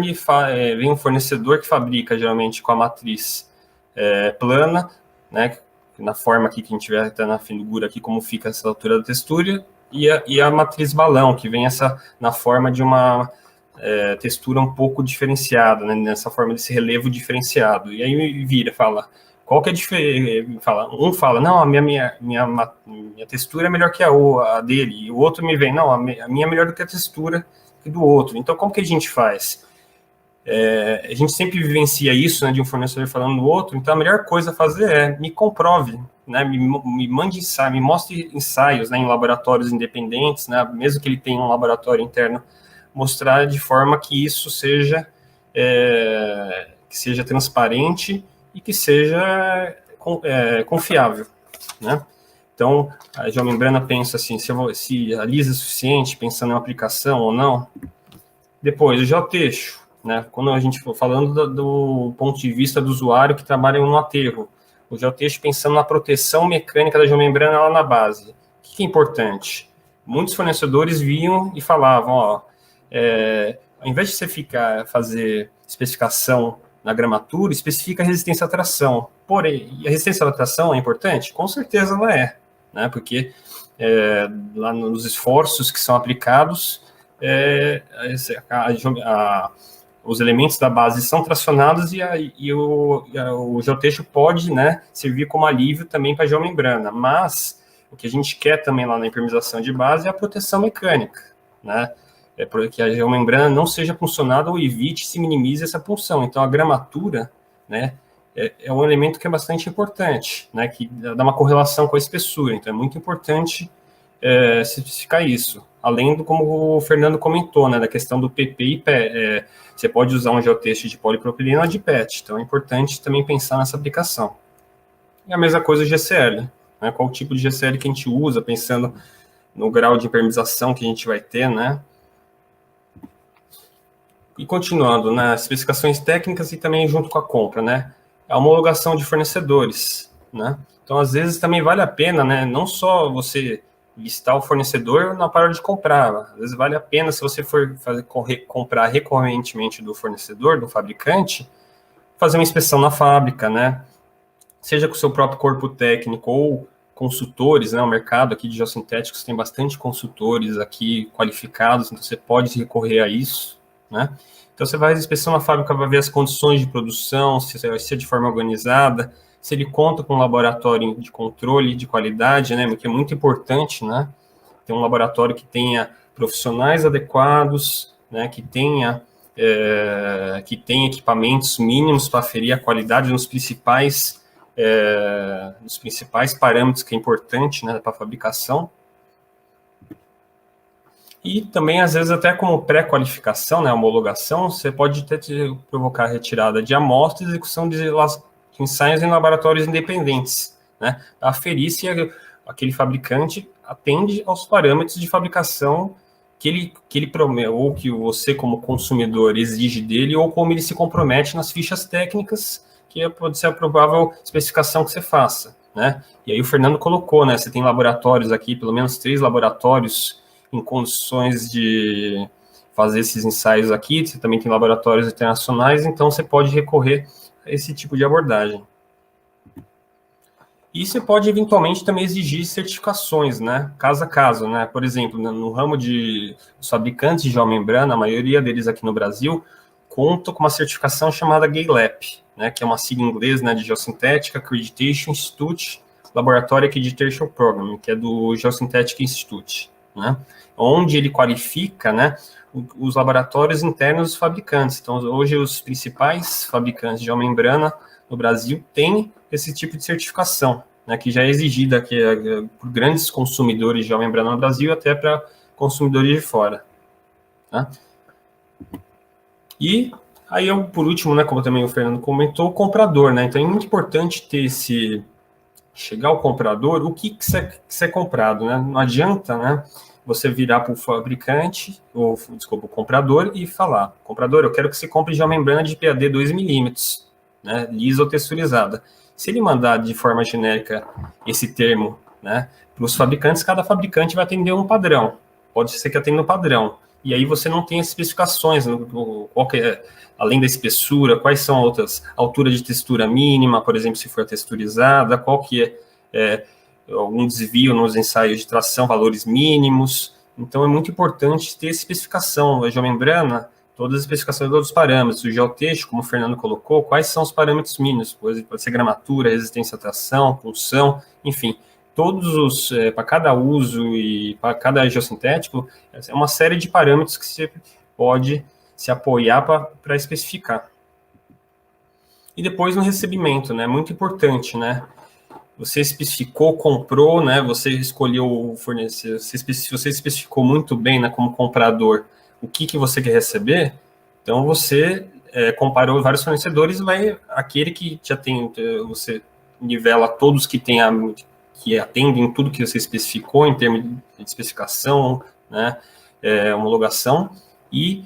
que fabrica geralmente com a matriz plana, né, na forma aqui que a gente vê até na figura aqui como fica essa altura da textura, e a matriz balão, que vem na forma de uma textura um pouco diferenciada, né, nessa forma desse relevo diferenciado. E aí vira, fala, qual que é a diferença? Um fala, não, a minha textura é melhor que a dele, e o outro me vem, não, a minha é melhor do que a textura do outro. Então, como que a gente faz? A gente sempre vivencia isso, né, de um fornecedor falando do outro, então a melhor coisa a fazer é me comprove, né, me mande ensaio, me mostre ensaios, né, em laboratórios independentes, né, mesmo que ele tenha um laboratório interno, mostrar de forma que isso seja transparente e que seja confiável, né. Então, a geomembrana pensa assim, se a lisa é suficiente, pensando em uma aplicação ou não. Depois, o geotexto, né? Quando a gente for falando do ponto de vista do usuário que trabalha no aterro, o geotexto pensando na proteção mecânica da geomembrana lá na base. O que é importante? Muitos fornecedores vinham e falavam, ao invés de você fazer especificação na gramatura, especifica a resistência à tração. Porém, a resistência à tração é importante? Com certeza ela é, né? Porque lá nos esforços que são aplicados, os elementos da base são tracionados e o geotexto pode, né, servir como alívio também para a geomembrana, mas o que a gente quer também lá na impermeabilização de base é a proteção mecânica, né, para que a geomembrana não seja puncionada ou evite, se minimize essa punção. Então a gramatura, né, é um elemento que é bastante importante, né, que dá uma correlação com a espessura, então é muito importante especificar isso. Além do, como o Fernando comentou, né, da questão do PP e PET, você pode usar um geotexto de polipropileno ou de PET, então é importante também pensar nessa aplicação. E a mesma coisa o GCL, né, qual o tipo de GCL que a gente usa, pensando no grau de impermeabilização que a gente vai ter, né. E continuando, nas especificações técnicas e também junto com a compra, né, a homologação de fornecedores, né. Então, às vezes, também vale a pena, né, não só você listar o fornecedor na hora de comprar. Às vezes vale a pena, se você for comprar recorrentemente do fornecedor, do fabricante, fazer uma inspeção na fábrica, né? Seja com o seu próprio corpo técnico ou consultores, né? O mercado aqui de geossintéticos tem bastante consultores aqui qualificados, então você pode recorrer a isso, né? Então você vai à inspeção na fábrica, vai ver as condições de produção, se é de forma organizada, se ele conta com um laboratório de controle de qualidade, né, que é muito importante, né, ter um laboratório que tenha profissionais adequados, né, que tenha equipamentos mínimos para aferir a qualidade nos principais parâmetros que é importante, né, para a fabricação. E também, às vezes, até como pré-qualificação, né, homologação, você pode até provocar a retirada de amostras e execução de ensaios em laboratórios independentes, né, para aferir se aquele fabricante atende aos parâmetros de fabricação que ele promete, ou que você, como consumidor, exige dele, ou como ele se compromete nas fichas técnicas, que pode ser a provável especificação que você faça, né. E aí o Fernando colocou, né, você tem laboratórios aqui, pelo menos 3 laboratórios em condições de fazer esses ensaios aqui, você também tem laboratórios internacionais, então você pode recorrer a esse tipo de abordagem. E você pode, eventualmente, também exigir certificações, né, caso a caso, né, por exemplo, no ramo de fabricantes de geomembrana, a maioria deles aqui no Brasil, conta com uma certificação chamada GALEP, né, que é uma sigla em inglês, né, de Geosynthetic Accreditation Institute, Laboratory Accreditation Program, que é do Geosynthetic Institute, né, onde ele qualifica, né, os laboratórios internos dos fabricantes. Então, hoje, os principais fabricantes de geomembrana no Brasil têm esse tipo de certificação, né, que já é exigida aqui, por grandes consumidores de geomembrana no Brasil, até para consumidores de fora. Tá? E Aí, por último, né, como também o Fernando comentou, o comprador, né? Então, é muito importante ter chegar ao comprador, o que é comprado, né? Não adianta, né, você virar para o fabricante, ou, desculpa, o comprador, e falar, comprador, eu quero que você compre já uma membrana de PAD 2 milímetros, né, lisa ou texturizada. Se ele mandar de forma genérica esse termo, né, para os fabricantes, cada fabricante vai atender um padrão. Pode ser que atenda um padrão. E aí você não tem as especificações, além da espessura, quais são outras altura de textura mínima, por exemplo, se for texturizada, qual que é algum desvio nos ensaios de tração, valores mínimos. Então, é muito importante ter especificação. A geomembrana, todas as especificações, todos os parâmetros. O geotexto, como o Fernando colocou, quais são os parâmetros mínimos? Pode ser gramatura, resistência à tração, punção, enfim. Todos para cada uso e para cada geossintético, é uma série de parâmetros que você pode se apoiar para especificar. E depois no recebimento, né? Muito importante, né? Você especificou, comprou, né? Você escolheu o fornecedor, você especificou muito bem, né, como comprador, o que você quer receber, então você comparou vários fornecedores, aquele que já tem, você nivela todos que atendem tudo que você especificou em termos de especificação, né, homologação, e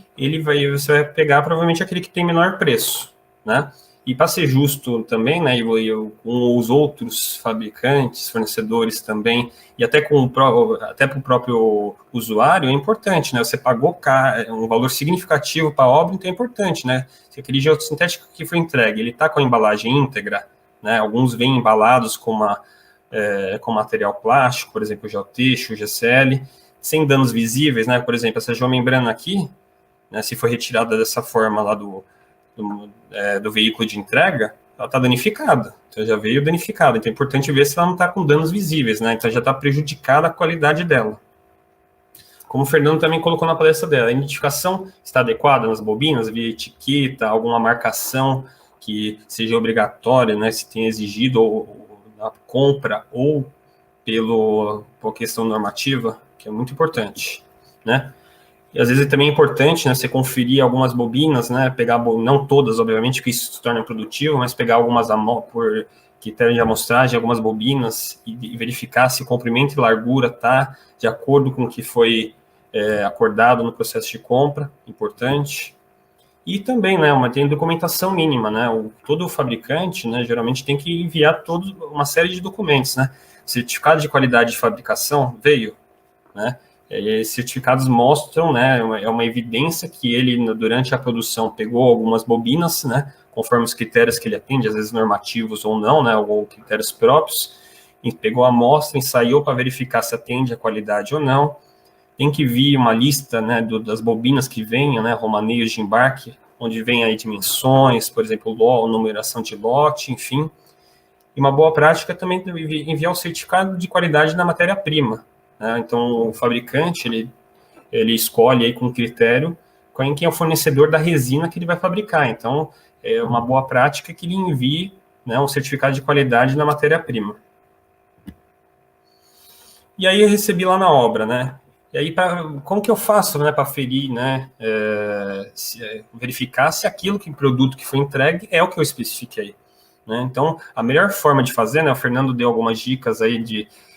você vai pegar provavelmente aquele que tem menor preço, né? E para ser justo também, né, com os outros fabricantes, fornecedores também, e até para o próprio usuário, é importante, né? Você pagou um valor significativo para a obra, então é importante, né? Se aquele geossintético que foi entregue, ele está com a embalagem íntegra, né? Alguns vêm embalados com material plástico, por exemplo, o geotexto, o GCL, sem danos visíveis, né? Por exemplo, essa geomembrana aqui, né, se for retirada dessa forma lá do veículo de entrega, ela está danificada, então já veio danificada, então é importante ver se ela não está com danos visíveis, né, então já está prejudicada a qualidade dela. Como o Fernando também colocou na palestra dela, a identificação está adequada nas bobinas, via etiqueta, alguma marcação que seja obrigatória, né, se tem exigido ou na compra ou por questão normativa, que é muito importante, né. E às vezes também é importante, né, você conferir algumas bobinas, né, pegar, não todas, obviamente, porque isso se torna produtivo, mas pegar algumas por critério de amostragem, algumas bobinas, e verificar se o comprimento e largura está de acordo com o que foi acordado no processo de compra, importante. E também, né, tem documentação mínima, né, todo fabricante, né, geralmente tem que enviar uma série de documentos, né, certificado de qualidade de fabricação veio, né, esses certificados mostram, né, é uma evidência que ele, durante a produção, pegou algumas bobinas, né, conforme os critérios que ele atende, às vezes normativos ou não, né, ou critérios próprios, e pegou a amostra, ensaiou para verificar se atende a qualidade ou não. Tem que vir uma lista, né, das bobinas que venham, né, romaneios de embarque, onde vem aí dimensões, por exemplo, numeração de lote, enfim. E uma boa prática é também enviar o certificado de qualidade da matéria-prima. Então, o fabricante, ele escolhe aí com critério quem é o fornecedor da resina que ele vai fabricar. Então, é uma boa prática que ele envie, né, um certificado de qualidade na matéria-prima. E aí eu recebi lá na obra, né? E aí, como que eu faço, né, para aferir, né, verificar se aquilo produto que foi entregue é o que eu especifiquei, né? Então, a melhor forma de fazer, né, o Fernando deu algumas dicas aí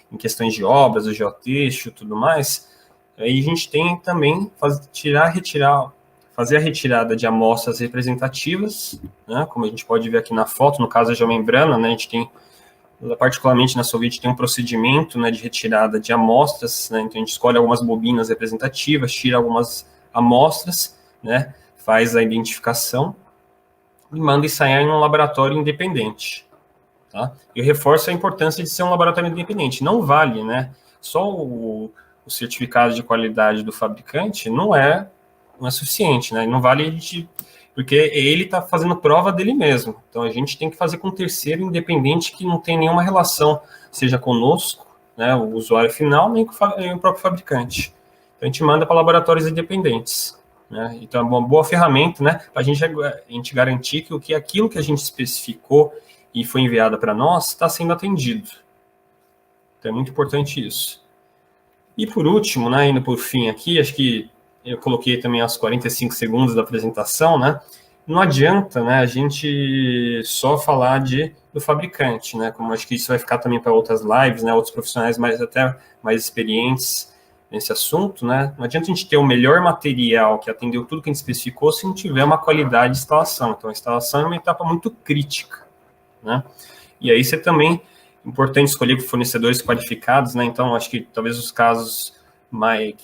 em questões de obras, o geotexto e tudo mais, aí a gente tem também fazer a retirada de amostras representativas, né, como a gente pode ver aqui na foto, no caso da geomembrana, né, a gente tem, particularmente na Solvit, tem um procedimento, né, de retirada de amostras, né, então a gente escolhe algumas bobinas representativas, tira algumas amostras, né, faz a identificação e manda ensaiar em um laboratório independente. Tá? Eu reforço a importância de ser um laboratório independente. Não vale, né? Só o certificado de qualidade do fabricante não é suficiente, né? Não vale porque ele está fazendo prova dele mesmo. Então a gente tem que fazer com um terceiro independente que não tem nenhuma relação, seja conosco, né, o usuário final, nem com o próprio fabricante. Então a gente manda para laboratórios independentes. Né? Então é uma boa ferramenta, né, para a gente garantir que aquilo que a gente especificou e foi enviada para nós, está sendo atendido. Então, é muito importante isso. E, por último, né, indo por fim aqui, acho que eu coloquei também aos 45 segundos da apresentação, né, não adianta, né, a gente só falar do fabricante, né, como acho que isso vai ficar também para outras lives, né, outros profissionais até mais experientes nesse assunto, né, não adianta a gente ter o melhor material que atendeu tudo que a gente especificou se não tiver uma qualidade de instalação. Então, a instalação é uma etapa muito crítica, né, e aí você também, importante escolher fornecedores qualificados, né, então acho que talvez os casos mais,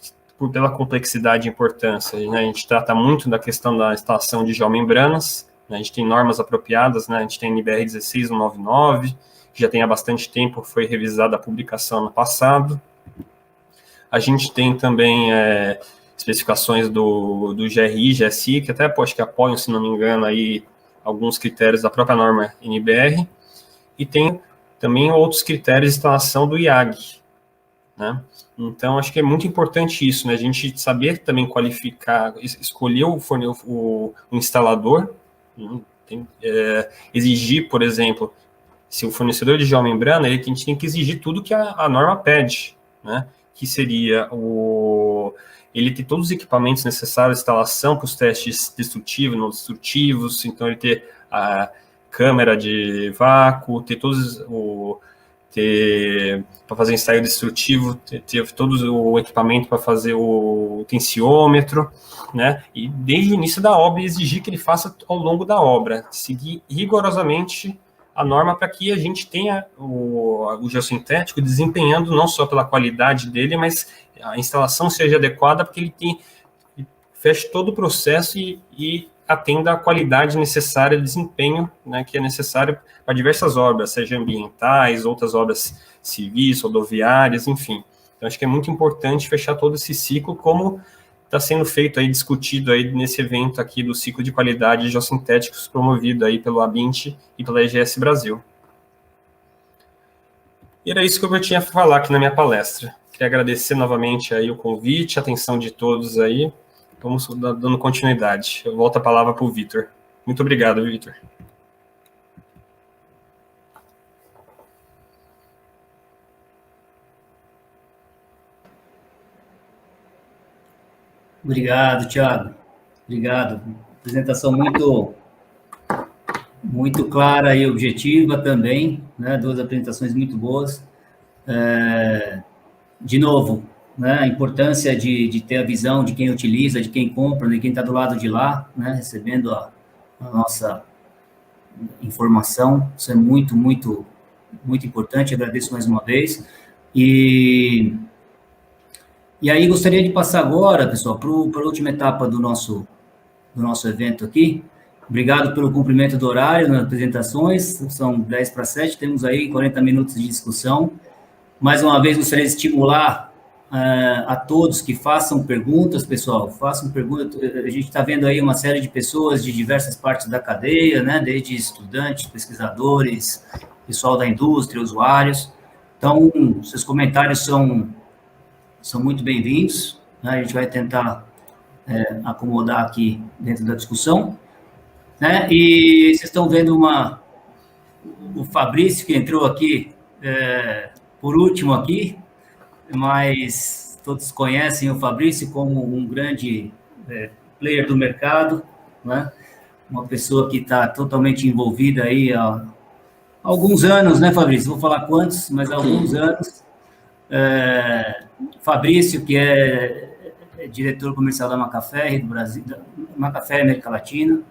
pela complexidade e importância, né, a gente trata muito da questão da instalação de geomembranas, né, a gente tem normas apropriadas, né, a gente tem NBR 16199, que já tem há bastante tempo, foi revisada a publicação no passado. A gente tem também especificações do GRI, GSI, que até acho que apoiam, se não me engano, aí, alguns critérios da própria norma NBR, e tem também outros critérios de instalação do IAG, né? Então, acho que é muito importante isso, né? A gente saber também qualificar, escolher o instalador, exigir, por exemplo, se o fornecedor de geomembrana, a gente tem que exigir tudo que a norma pede, né? Que seria ele ter todos os equipamentos necessários à instalação para os testes destrutivos, não destrutivos, então ele ter a câmera de vácuo, ter todos para fazer ensaio destrutivo, ter todo o equipamento para fazer o tensiômetro, né? E desde o início da obra exigir que ele faça ao longo da obra, seguir rigorosamente a norma para que a gente tenha o geossintético desempenhando não só pela qualidade dele, mas a instalação seja adequada, porque ele feche todo o processo e atenda a qualidade necessária de desempenho, né, que é necessário para diversas obras, seja ambientais, outras obras civis, rodoviárias, enfim. Então, acho que é muito importante fechar todo esse ciclo, como está sendo feito aí, discutido aí nesse evento aqui do ciclo de qualidade de geossintéticos promovido aí pelo ABINT e pela EGS Brasil. E era isso que eu tinha a falar aqui na minha palestra. Queria agradecer novamente aí o convite, a atenção de todos aí. Vamos dando continuidade. Eu volto a palavra para o Vitor. Muito obrigado, Vitor. Obrigado, Thiago. Obrigado. Apresentação muito clara e objetiva também, né? Duas apresentações muito boas. De novo, né? A importância de ter a visão de quem utiliza, de quem compra, de quem está do lado de lá, né? Recebendo a nossa informação. Isso é muito importante. Agradeço mais uma vez. E aí, gostaria de passar agora, pessoal, para a última etapa do nosso evento aqui. Obrigado pelo cumprimento do horário nas apresentações. São 10 para 7, temos aí 40 minutos de discussão. Mais uma vez, gostaria de estimular a todos que façam perguntas, pessoal. Façam perguntas. A gente está vendo aí uma série de pessoas de diversas partes da cadeia, né? Desde estudantes, pesquisadores, pessoal da indústria, usuários. Então, seus comentários são muito bem-vindos, né? A gente vai tentar acomodar aqui dentro da discussão, né? E vocês estão vendo o Fabrício, que entrou aqui por último aqui, mas todos conhecem o Fabrício como um grande player do mercado, né? Uma pessoa que está totalmente envolvida aí há alguns anos, né, Fabrício? Vou falar quantos, mas há alguns anos. Fabrício, que é diretor comercial da Macafé do Brasil, da Macafé América Latina,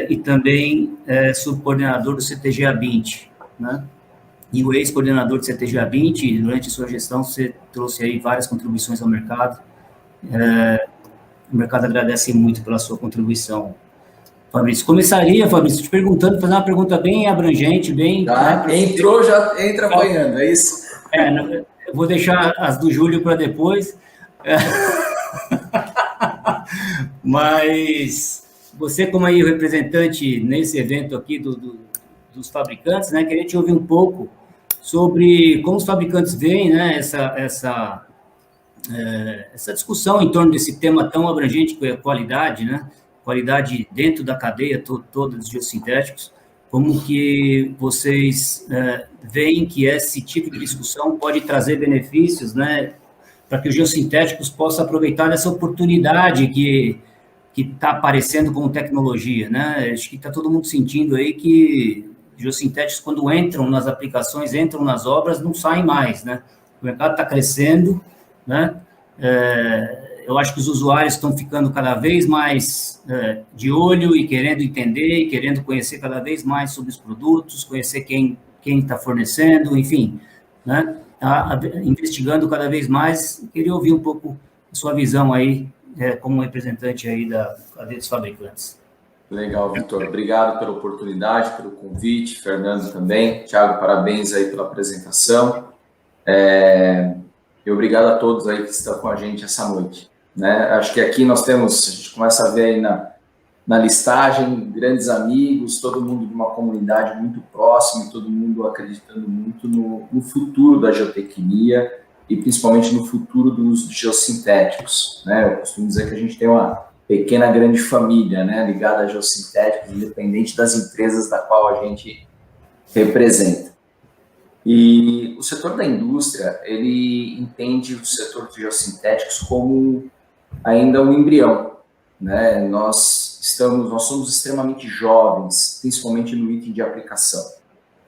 e também subcoordenador do CTG ABINT, né? E o ex-coordenador do CTG ABINT, durante sua gestão, você trouxe aí várias contribuições ao mercado. O mercado agradece muito pela sua contribuição. Fabrício, começaria, Fabrício, te perguntando, fazer uma pergunta bem abrangente, bem... Tá, né, entrou, já entra apanhando, é isso? Eu vou deixar as do Júlio para depois. Mas você, como aí o representante nesse evento aqui dos fabricantes, né, queria te ouvir um pouco sobre como os fabricantes veem, né, essa discussão em torno desse tema tão abrangente que é a qualidade, né, qualidade dentro da cadeia toda dos geossintéticos. Como que vocês veem que esse tipo de discussão pode trazer benefícios, né, para que os geossintéticos possam aproveitar dessa oportunidade que está aparecendo como tecnologia, né? Acho que está todo mundo sentindo aí que geossintéticos, quando entram nas aplicações, entram nas obras, não saem mais, né? O mercado está crescendo, né? Eu acho que os usuários estão ficando cada vez mais de olho e querendo entender, e querendo conhecer cada vez mais sobre os produtos, conhecer quem está fornecendo, enfim, né? Tá investigando cada vez mais. Queria ouvir um pouco a sua visão aí, como representante aí da cadeia dos fabricantes. Legal, Vitor. Obrigado pela oportunidade, pelo convite. Fernando também. Thiago, parabéns aí pela apresentação. E obrigado a todos aí que estão com a gente essa noite. Né? Acho que aqui a gente começa a ver aí na listagem grandes amigos, todo mundo de uma comunidade muito próxima, e todo mundo acreditando muito no futuro da geotecnia e principalmente no futuro do uso de geossintéticos. Né? Eu costumo dizer que a gente tem uma pequena grande família, né, ligada a geossintéticos, independente das empresas da qual a gente representa. E o setor da indústria, ele entende o setor de geossintéticos como ainda um embrião, né? Nós somos extremamente jovens, principalmente no item de aplicação,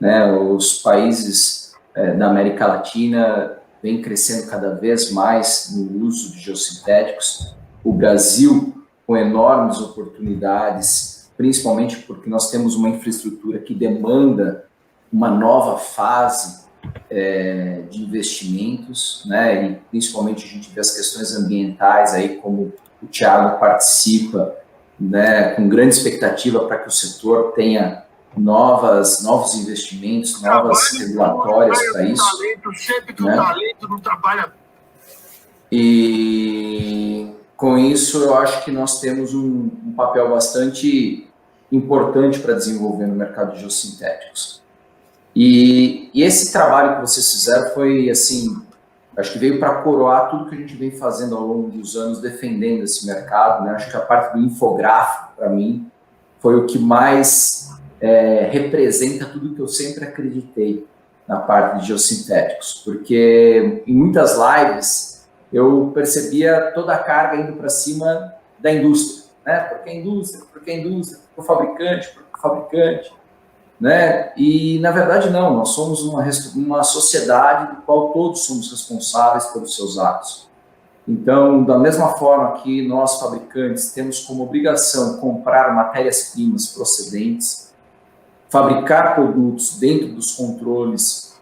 né? Os países da América Latina vêm crescendo cada vez mais no uso de geossintéticos. O Brasil, com enormes oportunidades, principalmente porque nós temos uma infraestrutura que demanda uma nova fase de investimentos, né? E principalmente a gente vê as questões ambientais aí, como o Thiago participa, né, com grande expectativa para que o setor tenha novos investimentos, novas regulatórias para isso. Sempre que o talento não trabalha. E com isso eu acho que nós temos um papel bastante importante para desenvolver no mercado de geossintéticos. E esse trabalho que vocês fizeram foi, assim, acho que veio para coroar tudo que a gente vem fazendo ao longo dos anos, defendendo esse mercado, né? Acho que a parte do infográfico, para mim, foi o que mais representa tudo que eu sempre acreditei na parte de geossintéticos, porque em muitas lives eu percebia toda a carga indo para cima da indústria, né? Porque a indústria, porque o fabricante, né? E, na verdade, não. Nós somos uma sociedade do qual todos somos responsáveis pelos seus atos. Então, da mesma forma que nós, fabricantes, temos como obrigação comprar matérias-primas procedentes, fabricar produtos dentro dos controles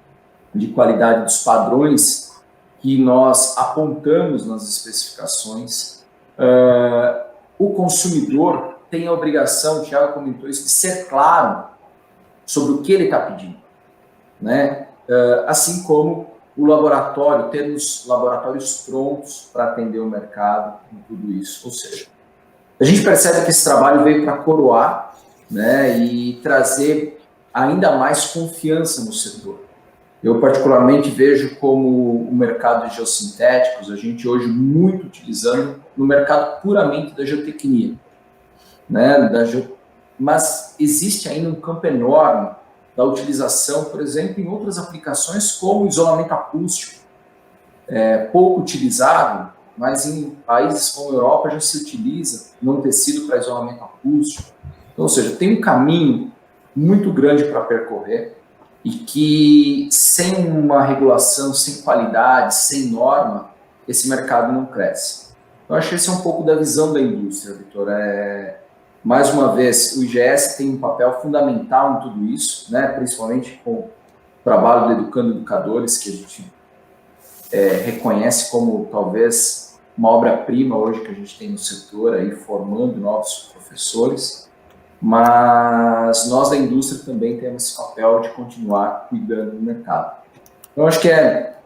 de qualidade dos padrões que nós apontamos nas especificações, o consumidor tem a obrigação, o Thiago comentou isso, de ser claro sobre o que ele está pedindo, né? Assim como o laboratório, termos laboratórios prontos para atender o mercado em tudo isso. Ou seja, a gente percebe que esse trabalho veio para coroar, né, e trazer ainda mais confiança no setor. Eu particularmente vejo como o mercado de geossintéticos, a gente hoje muito utilizando no mercado puramente da geotecnia, né, mas existe ainda um campo enorme da utilização, por exemplo, em outras aplicações como isolamento acústico, pouco utilizado, mas em países como a Europa já se utiliza não tecido para isolamento acústico. Então, ou seja, tem um caminho muito grande para percorrer e que sem uma regulação, sem qualidade, sem norma, esse mercado não cresce. Então, acho que esse é um pouco da visão da indústria, Vitor. Mais uma vez, o IGS tem um papel fundamental em tudo isso, né? Principalmente com o trabalho do Educando Educadores, que a gente reconhece como talvez uma obra-prima hoje que a gente tem no setor, aí, formando novos professores, mas nós da indústria também temos esse papel de continuar cuidando do mercado. Então, acho que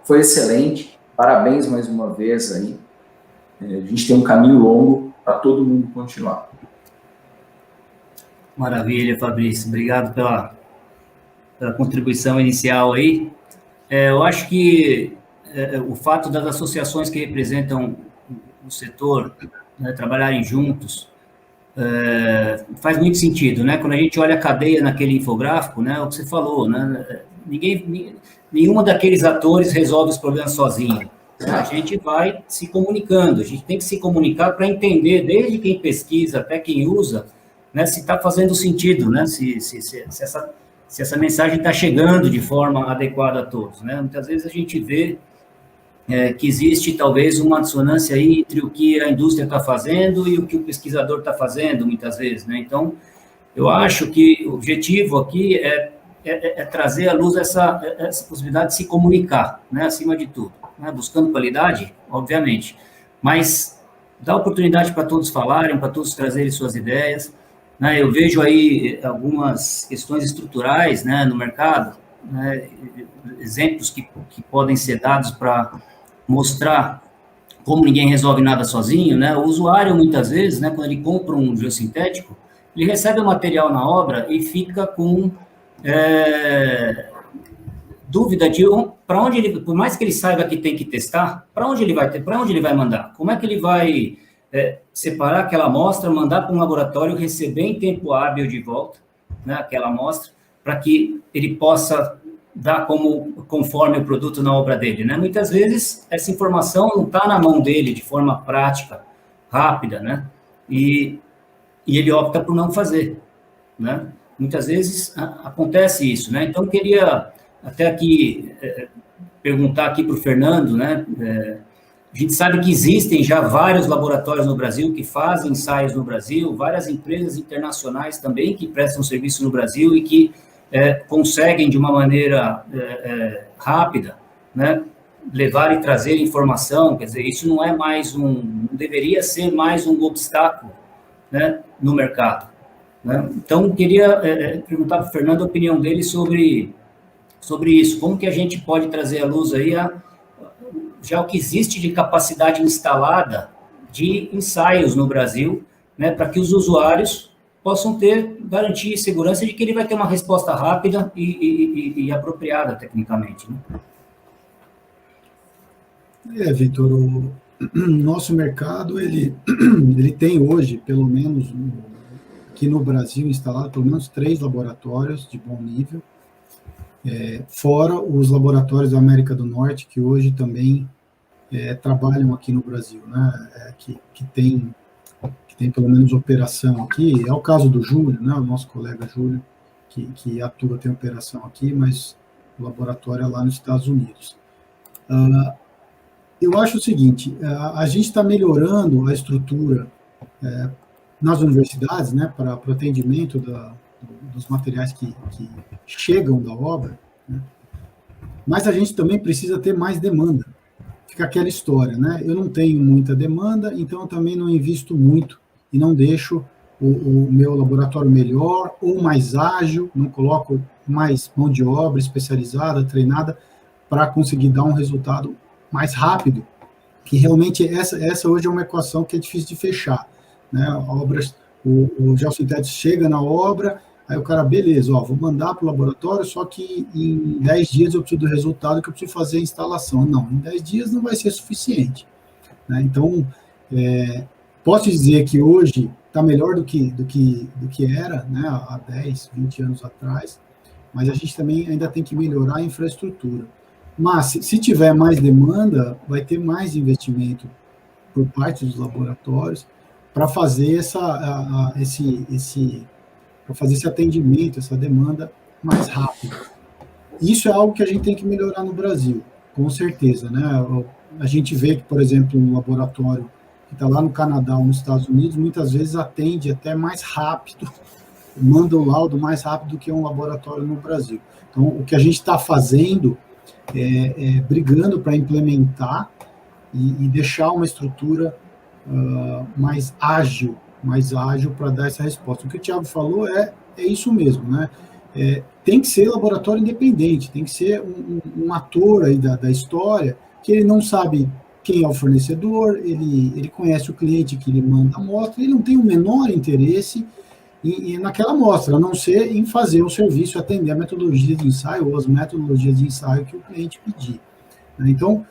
foi excelente, parabéns mais uma vez aí, a gente tem um caminho longo para todo mundo continuar. Maravilha, Fabrício. Obrigado pela contribuição inicial aí. Eu acho que o fato das associações que representam o setor, né, trabalharem juntos, faz muito sentido, né? Quando a gente olha a cadeia naquele infográfico, né, o que você falou, né? Nenhuma daqueles atores resolve os problemas sozinho, a gente vai se comunicando, a gente tem que se comunicar para entender, desde quem pesquisa até quem usa, né, se está fazendo sentido, né, se essa mensagem está chegando de forma adequada a todos, né? Muitas vezes a gente vê que existe talvez uma dissonância aí entre o que a indústria está fazendo e o que o pesquisador está fazendo, muitas vezes, né? Então, eu acho que o objetivo aqui é trazer à luz essa possibilidade de se comunicar, né, acima de tudo, né, buscando qualidade, obviamente, mas dar oportunidade para todos falarem, para todos trazerem suas ideias, né? Eu vejo aí algumas questões estruturais, né, no mercado, né, exemplos que podem ser dados para mostrar como ninguém resolve nada sozinho, né? O usuário, muitas vezes, né, quando ele compra um geossintético, ele recebe o material na obra e fica com dúvida de para onde ele, por mais que ele saiba que tem que testar, para onde ele vai mandar? Como é que ele vai separar aquela amostra, mandar para um laboratório, receber em tempo hábil de volta, né, aquela amostra, para que ele possa dar conforme o produto na obra dele, né? Muitas vezes essa informação não está na mão dele de forma prática, rápida, né? E ele opta por não fazer, né? Muitas vezes acontece isso, né? Então, queria até aqui perguntar aqui para o Fernando, né? A gente sabe que existem já vários laboratórios no Brasil que fazem ensaios no Brasil, várias empresas internacionais também que prestam serviço no Brasil e que conseguem, de uma maneira rápida, né, levar e trazer informação. Quer dizer, isso não é mais não deveria ser mais um obstáculo, né, no mercado, né? Então, queria perguntar para o Fernando a opinião dele sobre isso, como que a gente pode trazer à luz aí já o que existe de capacidade instalada de ensaios no Brasil, né, para que os usuários possam ter garantia e segurança de que ele vai ter uma resposta rápida e apropriada tecnicamente, né? Vitor, o nosso mercado, ele tem hoje, pelo menos aqui no Brasil, instalado pelo menos 3 laboratórios de bom nível, fora os laboratórios da América do Norte, que hoje também trabalham aqui no Brasil, né, que tem pelo menos operação aqui. É o caso do Júlio, né, o nosso colega Júlio, que atua, tem operação aqui, mas o laboratório é lá nos Estados Unidos. Eu acho o seguinte, a gente está melhorando a estrutura nas universidades, né, para o atendimento dos materiais que chegam da obra, né, mas a gente também precisa ter mais demanda. Fica aquela história, né? Eu não tenho muita demanda, então eu também não invisto muito e não deixo o meu laboratório melhor ou mais ágil, não coloco mais mão de obra especializada, treinada, para conseguir dar um resultado mais rápido, que realmente essa hoje é uma equação que é difícil de fechar, né? O geossintético chega na obra, aí o cara, beleza, vou mandar para o laboratório, só que em 10 dias eu preciso do resultado, que eu preciso fazer a instalação. Não, em 10 dias não vai ser suficiente, né? Então, posso dizer que hoje está melhor do que era, né, há 10, 20 anos atrás, mas a gente também ainda tem que melhorar a infraestrutura. Mas, se tiver mais demanda, vai ter mais investimento por parte dos laboratórios para fazer esse atendimento, essa demanda mais rápido. Isso é algo que a gente tem que melhorar no Brasil, com certeza, né? A gente vê que, por exemplo, um laboratório que está lá no Canadá ou nos Estados Unidos, muitas vezes atende até mais rápido, manda o laudo mais rápido do que um laboratório no Brasil. Então, o que a gente está fazendo brigando para implementar e deixar uma estrutura mais ágil para dar essa resposta. O que o Thiago falou é isso mesmo, né? Tem que ser laboratório independente, tem que ser um ator aí da história, que ele não sabe quem é o fornecedor, ele conhece o cliente que lhe manda a amostra, ele não tem o menor interesse naquela amostra, a não ser em fazer o serviço, atender a metodologia de ensaio ou as metodologias de ensaio que o cliente pedir. Então,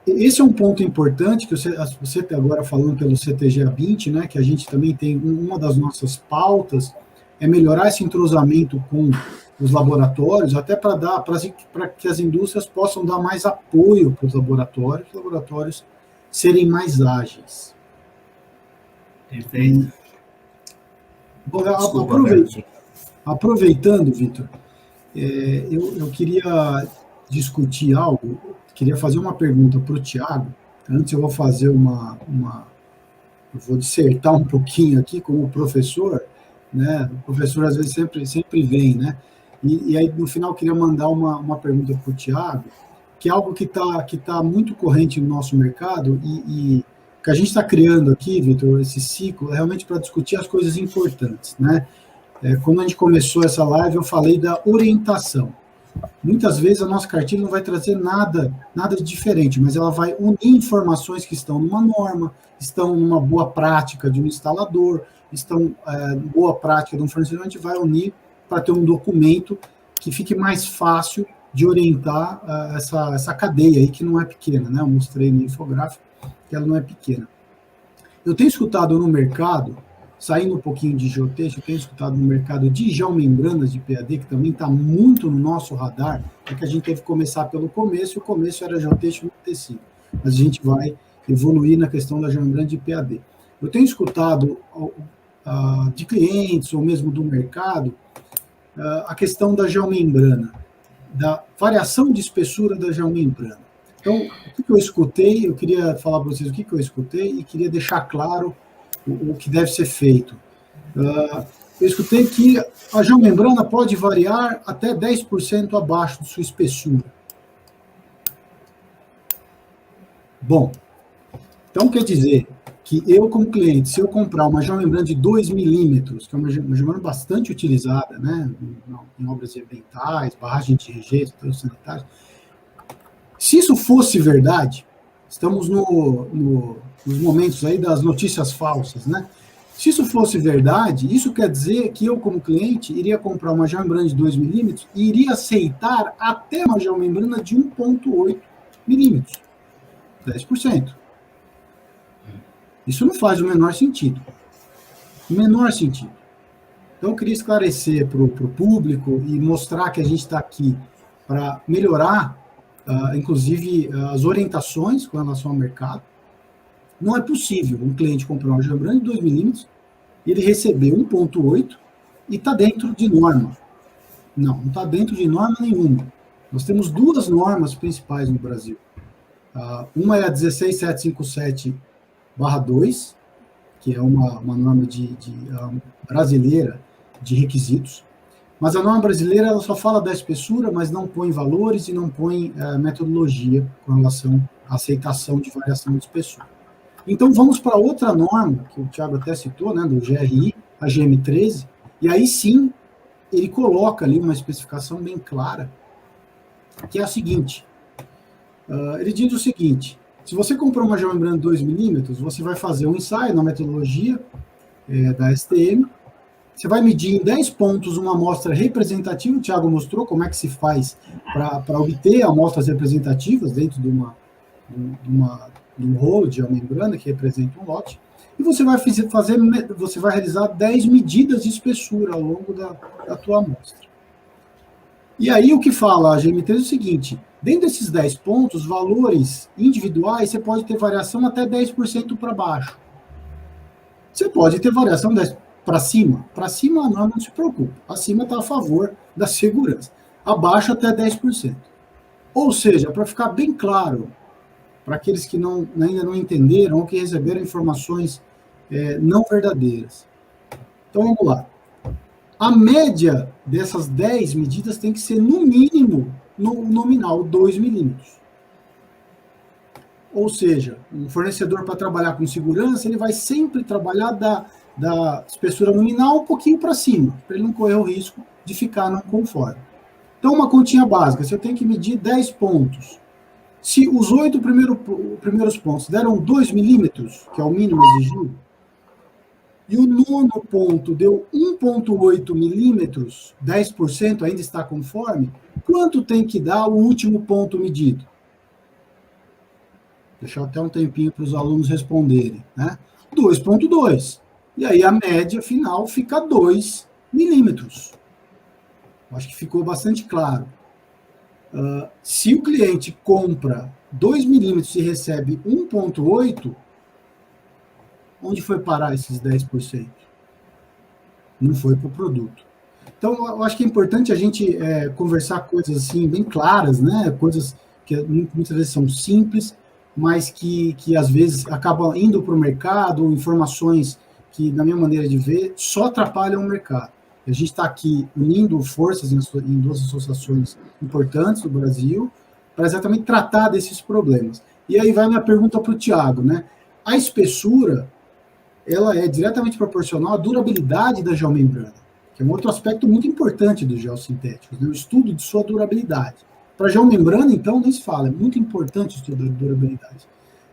esse é um ponto importante, que você está agora falando pelo CTG A20, né, que a gente também tem, uma das nossas pautas é melhorar esse entrosamento com os laboratórios, até para que as indústrias possam dar mais apoio para os laboratórios serem mais ágeis. Perfeito. Bom, Desculpa, aproveitando, Vitor, eu queria discutir algo, queria fazer uma pergunta para o Thiago. Antes eu vou fazer eu vou dissertar um pouquinho aqui como professor, né? O professor às vezes sempre vem, né? E aí no final eu queria mandar uma pergunta para o Thiago, que é algo que tá muito corrente no nosso mercado e que a gente está criando aqui, Vitor, esse ciclo, é realmente para discutir as coisas importantes, né? Quando a gente começou essa live, eu falei da orientação. Muitas vezes a nossa cartilha não vai trazer nada de diferente, mas ela vai unir informações que estão numa norma, estão numa boa prática de um instalador, estão boa prática de um fornecedor, a gente vai unir para ter um documento que fique mais fácil de orientar essa cadeia aí, que não é pequena, né? Eu mostrei no infográfico que ela não é pequena. Eu tenho escutado no mercado, saindo um pouquinho de geotexto, eu tenho escutado no mercado de geomembranas de PAD, que também está muito no nosso radar, é que a gente teve que começar pelo começo, e o começo era geotexto no tecido. Mas a gente vai evoluir na questão da geomembrana de PAD. Eu tenho escutado de clientes, ou mesmo do mercado, a questão da geomembrana, da variação de espessura da geomembrana. Então, o que eu escutei, eu queria falar para vocês o que eu escutei e queria deixar claro o que deve ser feito. Eu escutei que a geomembrana pode variar até 10% abaixo de sua espessura. Bom, então quer dizer que eu, como cliente, se eu comprar uma geomembrana de 2 milímetros, que é uma geomembrana bastante utilizada, né, em obras ambientais, barragem de rejeitos, sanitários, se isso fosse verdade, estamos nos momentos aí das notícias falsas, né? Se isso fosse verdade, isso quer dizer que eu, como cliente, iria comprar uma geomembrana de 2 milímetros e iria aceitar até uma geomembrana de 1,8 milímetros. 10%. Isso não faz o menor sentido. O menor sentido. Então, eu queria esclarecer para o público e mostrar que a gente está aqui para melhorar, inclusive, as orientações com relação ao mercado. Não é possível um cliente comprar uma geomembrana de 2 milímetros, ele receber 1,8 e está dentro de norma. Não está dentro de norma nenhuma. Nós temos duas normas principais no Brasil. Uma é a 16757/2, que é uma norma brasileira de requisitos, mas a norma brasileira ela só fala da espessura, mas não põe valores e não põe metodologia com relação à aceitação de variação de espessura. Então, vamos para outra norma, que o Thiago até citou, né, do GRI, a GM13, e aí sim, ele coloca ali uma especificação bem clara, que é a seguinte, ele diz o seguinte, se você comprar uma geomembrana de 2 milímetros, você vai fazer um ensaio na metodologia da STM, você vai medir em 10 pontos uma amostra representativa, o Thiago mostrou como é que se faz para obter amostras representativas dentro de um rolo de geomembrana que representa um lote, e você vai realizar 10 medidas de espessura ao longo da tua amostra. E aí o que fala a GM13 é o seguinte, dentro desses 10 pontos, valores individuais, você pode ter variação até 10% para baixo. Você pode ter variação 10% para cima. Para cima a norma não se preocupa. Acima está a favor da segurança. Abaixo até 10%. Ou seja, para ficar bem claro, para aqueles que ainda não entenderam ou que receberam informações não verdadeiras. Então, vamos lá. A média dessas 10 medidas tem que ser, no mínimo, no nominal, 2 milímetros. Ou seja, um fornecedor, para trabalhar com segurança, ele vai sempre trabalhar da espessura nominal um pouquinho para cima, para ele não correr o risco de ficar não conforme. Então, uma continha básica, se eu tenho que medir 10 pontos, se os 8 primeiros pontos deram 2 milímetros, que é o mínimo exigido, e o 9º ponto deu 1,8 milímetros, 10% ainda está conforme, quanto tem que dar o último ponto medido? Deixar até um tempinho para os alunos responderem, né? 2,2. E aí a média final fica 2 milímetros. Eu acho que ficou bastante claro. Se o cliente compra 2 milímetros e recebe 1,8, onde foi parar esses 10%? Não foi para o produto. Então, eu acho que é importante a gente conversar coisas assim bem claras, né? Coisas que muitas vezes são simples, mas que às vezes acabam indo para o mercado, informações que, na minha maneira de ver, só atrapalham o mercado. A gente está aqui unindo forças em 2 associações importantes do Brasil para exatamente tratar desses problemas. E aí vai minha pergunta para o Thiago, né? A espessura, ela é diretamente proporcional à durabilidade da geomembrana, que é um outro aspecto muito importante dos geossintéticos, né? O estudo de sua durabilidade. Para geomembrana, então, nem se fala, é muito importante o estudo da durabilidade.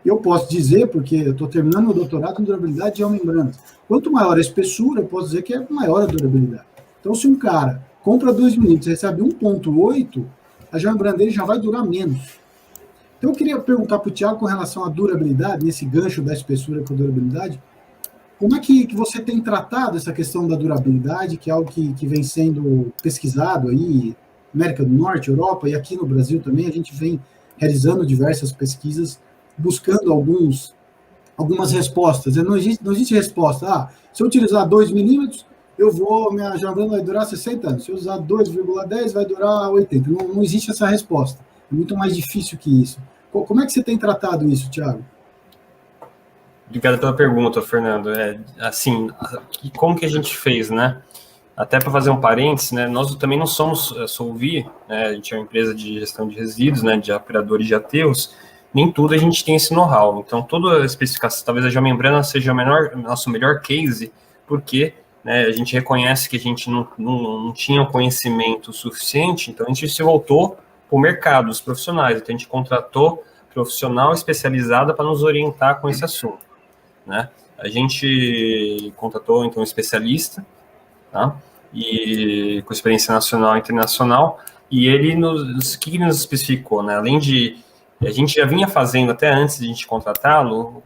Eu posso dizer, porque eu estou terminando meu doutorado em durabilidade de geomembranas, quanto maior a espessura, eu posso dizer que é maior a durabilidade. Então, se um cara compra 2 milímetros e recebe 1,8, a geomembrana dele já vai durar menos. Então, eu queria perguntar para o Thiago com relação à durabilidade, nesse gancho da espessura com a durabilidade, como é que você tem tratado essa questão da durabilidade, que é algo que vem sendo pesquisado aí, América do Norte, Europa, e aqui no Brasil também, a gente vem realizando diversas pesquisas, buscando algumas respostas. Não existe resposta. Se eu utilizar 2 milímetros, minha geomembrana vai durar 60 anos. Se eu usar 2,10, vai durar 80. Não existe essa resposta. É muito mais difícil que isso. Como é que você tem tratado isso, Thiago? Obrigado pela pergunta, Fernando. Assim, como que a gente fez, né? Até para fazer um parênteses, né? Nós também não somos Solvi, né? A gente é uma empresa de gestão de resíduos, né? De operadores de aterros. Nem tudo a gente tem esse know-how. Então, toda a especificação, talvez a geomembrana seja nosso melhor case, porque, né, a gente reconhece que a gente não tinha o conhecimento suficiente, então a gente se voltou para o mercado, os profissionais. Então, a gente contratou profissional especializada para nos orientar com esse assunto, né? A gente contratou, então, um especialista, tá? E com experiência nacional e internacional, e ele o que ele nos especificou, né? Além de a gente já vinha fazendo, até antes de a gente contratá-lo,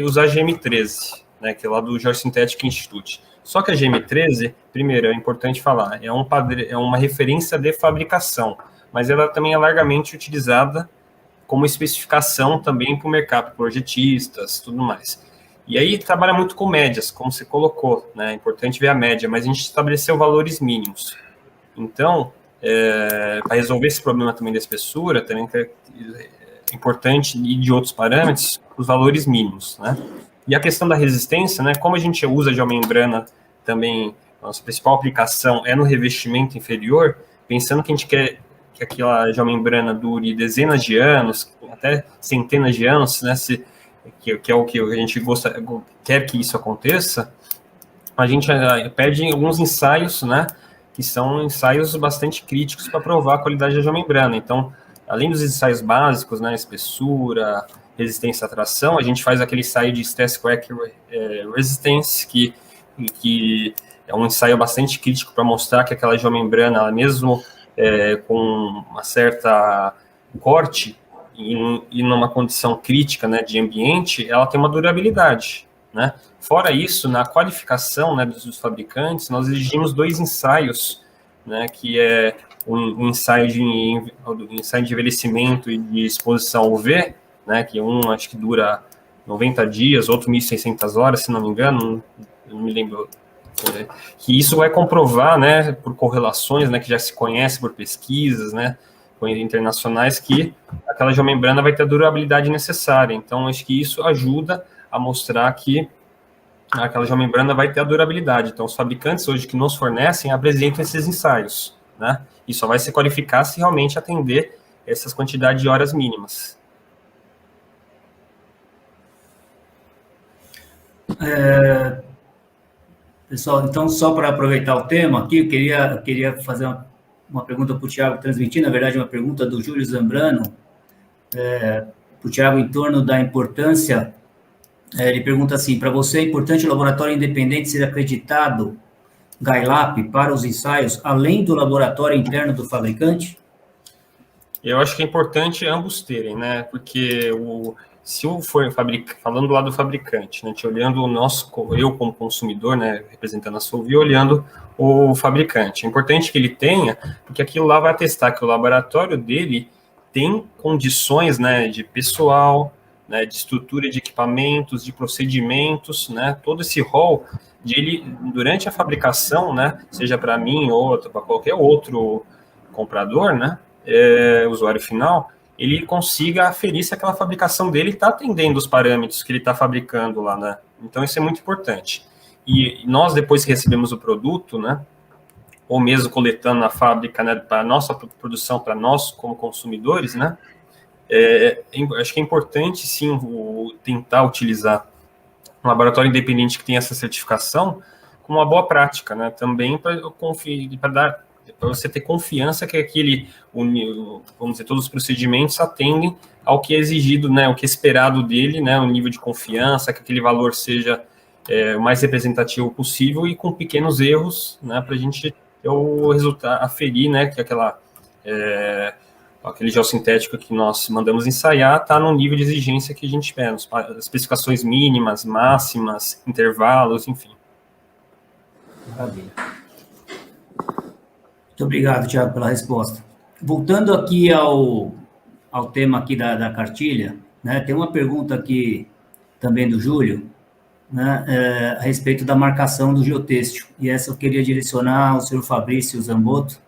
usar GM13, né, que é lá do Geosynthetic Institute. Só que a GM13, primeiro, é importante falar, é uma referência de fabricação, mas ela também é largamente utilizada como especificação também para o mercado, projetistas, tudo mais. E aí trabalha muito com médias, como você colocou, né? É importante ver a média, mas a gente estabeleceu valores mínimos. Então, para resolver esse problema também da espessura, também é importante, e de outros parâmetros, os valores mínimos, né? E a questão da resistência, né? Como a gente usa a geomembrana também, nossa principal aplicação é no revestimento inferior, pensando que a gente quer que aquela geomembrana dure dezenas de anos, até centenas de anos, né? Que é o que a gente quer que isso aconteça, a gente pede alguns ensaios, né? Que são ensaios bastante críticos para provar a qualidade da geomembrana. Então, além dos ensaios básicos, né, espessura, resistência à tração, a gente faz aquele ensaio de stress crack resistance, que é um ensaio bastante crítico para mostrar que aquela geomembrana, ela mesmo com uma certa corte e numa condição crítica, né, de ambiente, ela tem uma durabilidade, né? Fora isso, na qualificação, né, dos fabricantes, nós exigimos 2 ensaios, né, que é um ensaio de envelhecimento e de exposição UV, né, que acho que dura 90 dias, outro 1.600 horas, se não me engano, não me lembro, que isso vai comprovar, né, por correlações, né, que já se conhece por pesquisas, né, internacionais, que aquela geomembrana vai ter a durabilidade necessária. Então, acho que isso ajuda a mostrar que aquela geomembrana vai ter a durabilidade. Então, os fabricantes hoje que nos fornecem apresentam esses ensaios, né? E só vai se qualificar se realmente atender essas quantidades de horas mínimas. Pessoal, então, só para aproveitar o tema aqui, eu queria fazer uma pergunta para o Thiago transmitir, na verdade, uma pergunta do Júlio Zambrano, para o Thiago em torno da importância. Ele pergunta assim: para você é importante o laboratório independente ser acreditado, GAILAP, para os ensaios, além do laboratório interno do fabricante? Eu acho que é importante ambos terem, né? Porque se for falando do lado do fabricante, né, olhando eu como consumidor, né, representando a Solvi, olhando o fabricante. É importante que ele tenha, porque aquilo lá vai atestar que o laboratório dele tem condições, né, de pessoal, né, de estrutura de equipamentos, de procedimentos, né, todo esse rol de ele, durante a fabricação, né, seja para mim ou para qualquer outro comprador, né, usuário final, ele consiga aferir se aquela fabricação dele está atendendo os parâmetros que ele está fabricando lá, né? Então, isso é muito importante. E nós, depois que recebemos o produto, né, ou mesmo coletando na fábrica, né, para a nossa produção, para nós como consumidores, né, acho que é importante, sim, tentar utilizar um laboratório independente que tenha essa certificação como uma boa prática, né, também para você ter confiança que vamos dizer, todos os procedimentos atendem ao que é exigido, né, o que é esperado dele, né, o nível de confiança, que aquele valor seja o mais representativo possível e com pequenos erros, né, para a gente ter o resultado, aferir, né, que aquele gel sintético que nós mandamos ensaiar está no nível de exigência que a gente espera, especificações mínimas, máximas, intervalos, enfim. Maravilha. Muito obrigado, Thiago, pela resposta. Voltando aqui ao tema aqui da cartilha, né, tem uma pergunta aqui também do Júlio, né, a respeito da marcação do geotêxtil, e essa eu queria direcionar ao senhor Fabrício Zambotto,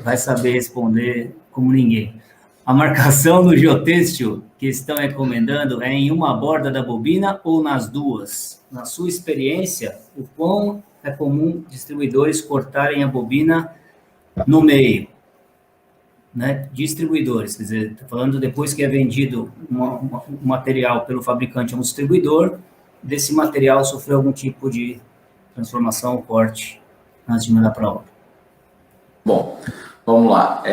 vai saber responder como ninguém. A marcação do geotêxtil que estão recomendando é em uma borda da bobina ou nas duas? Na sua experiência, o quão é comum distribuidores cortarem a bobina no meio, né? Distribuidores, quer dizer, falando depois que é vendido um material pelo fabricante a um distribuidor, desse material sofreu algum tipo de transformação ou corte antes de mandar para a obra. Bom, vamos lá.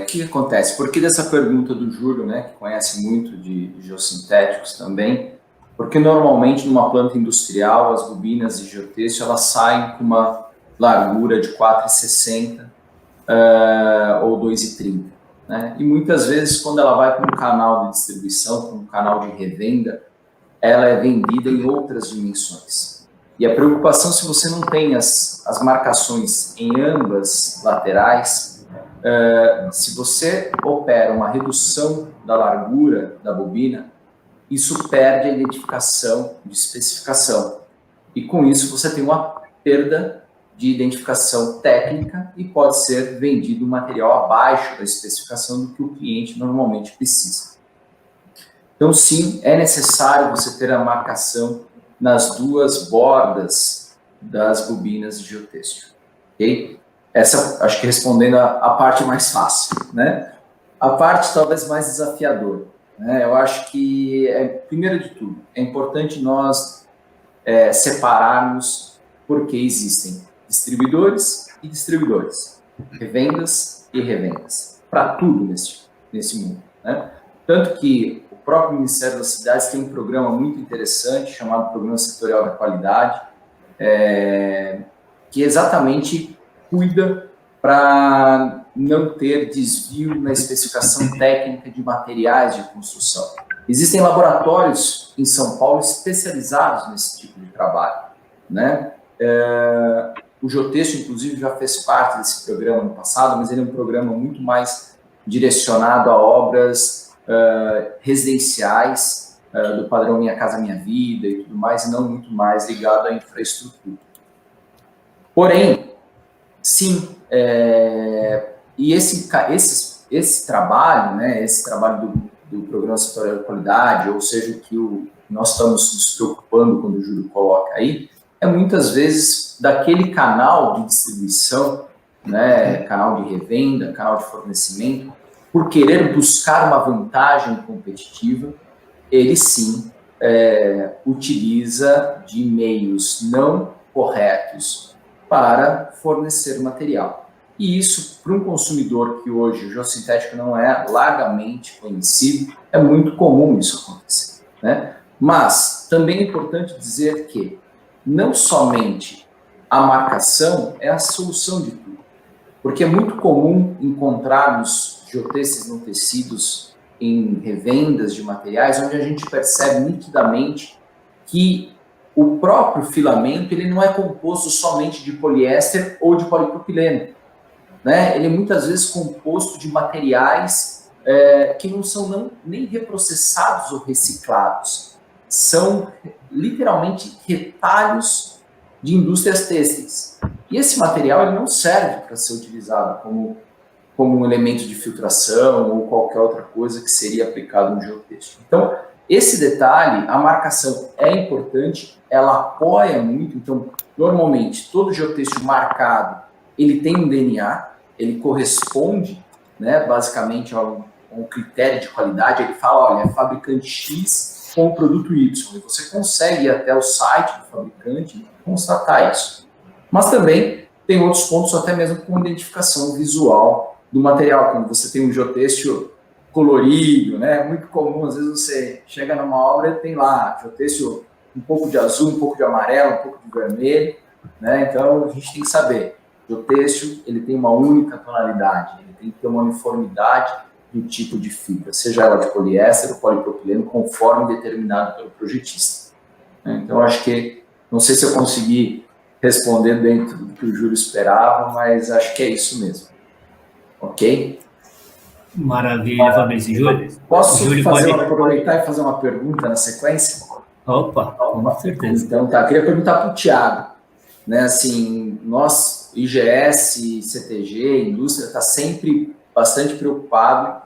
O que acontece? Por que dessa pergunta do Júlio, né, que conhece muito de geossintéticos também? Porque normalmente numa planta industrial as bobinas de geotêxtil elas saem com uma largura de 4,60 ou 2,30, né? E muitas vezes quando ela vai para um canal de distribuição, para um canal de revenda, ela é vendida em outras dimensões. E a preocupação, se você não tem as marcações em ambas laterais, se você opera uma redução da largura da bobina, isso perde a identificação de especificação. E com isso você tem uma perda de identificação técnica e pode ser vendido um material abaixo da especificação do que o cliente normalmente precisa. Então, sim, é necessário você ter a marcação nas duas bordas das bobinas de geotêxtil. Okay? Essa, acho que respondendo a parte mais fácil, né? A parte talvez mais desafiadora, né? Eu acho que, primeiro de tudo, é importante nós separarmos porque existem distribuidores e distribuidores, revendas e revendas, para tudo nesse mundo, né? Tanto que o próprio Ministério das Cidades tem um programa muito interessante chamado Programa Setorial da Qualidade, que exatamente cuida para não ter desvio na especificação técnica de materiais de construção. Existem laboratórios em São Paulo especializados nesse tipo de trabalho, né? O geotêxtil, inclusive, já fez parte desse programa no passado, mas ele é um programa muito mais direcionado a obras residenciais, do padrão Minha Casa Minha Vida e tudo mais, e não muito mais ligado à infraestrutura. Porém, sim, e esse trabalho, né, esse trabalho do Programa Setorial de Qualidade, ou seja, o que nós estamos nos preocupando quando o Júlio coloca aí, é muitas vezes daquele canal de distribuição, né, canal de revenda, canal de fornecimento, por querer buscar uma vantagem competitiva, ele sim utiliza de meios não corretos para fornecer material. E isso, para um consumidor que hoje o geossintético não é largamente conhecido, é muito comum isso acontecer, né? Mas também é importante dizer que não somente a marcação é a solução de tudo, porque é muito comum encontrarmos geotêxteis não tecidos em revendas de materiais, onde a gente percebe nitidamente que o próprio filamento ele não é composto somente de poliéster ou de polipropileno, né? Ele é muitas vezes composto de materiais que não são nem reprocessados ou reciclados, são literalmente retalhos de indústrias têxteis. E esse material ele não serve para ser utilizado como um elemento de filtração ou qualquer outra coisa que seria aplicado no geotêxtil. Então, esse detalhe, a marcação é importante, ela apoia muito. Então, normalmente, todo geotêxtil marcado, ele tem um DNA, ele corresponde, né, basicamente a um critério de qualidade. Ele fala, olha, é fabricante X com o produto Y. E você consegue ir até o site do fabricante e constatar isso. Mas também tem outros pontos, até mesmo com identificação visual do material, quando você tem um geotêxtil colorido, né? É muito comum, às vezes você chega numa obra e tem lá geotêxtil um pouco de azul, um pouco de amarelo, um pouco de vermelho, né? Então a gente tem que saber, geotêxtil ele tem uma única tonalidade, ele tem que ter uma uniformidade do tipo de fibra, seja ela de poliéster ou polipropileno, conforme determinado pelo projetista. Então acho que, não sei se eu consegui responder dentro do que o Júlio esperava, mas acho que é isso mesmo. Ok? Maravilha, Fabrício. Júlio, posso Júlio aproveitar e fazer uma pergunta na sequência? Opa, com certeza. Então, tá. Queria perguntar para o Thiago. Né, assim, nós, IGS, CTG, indústria, está sempre bastante preocupado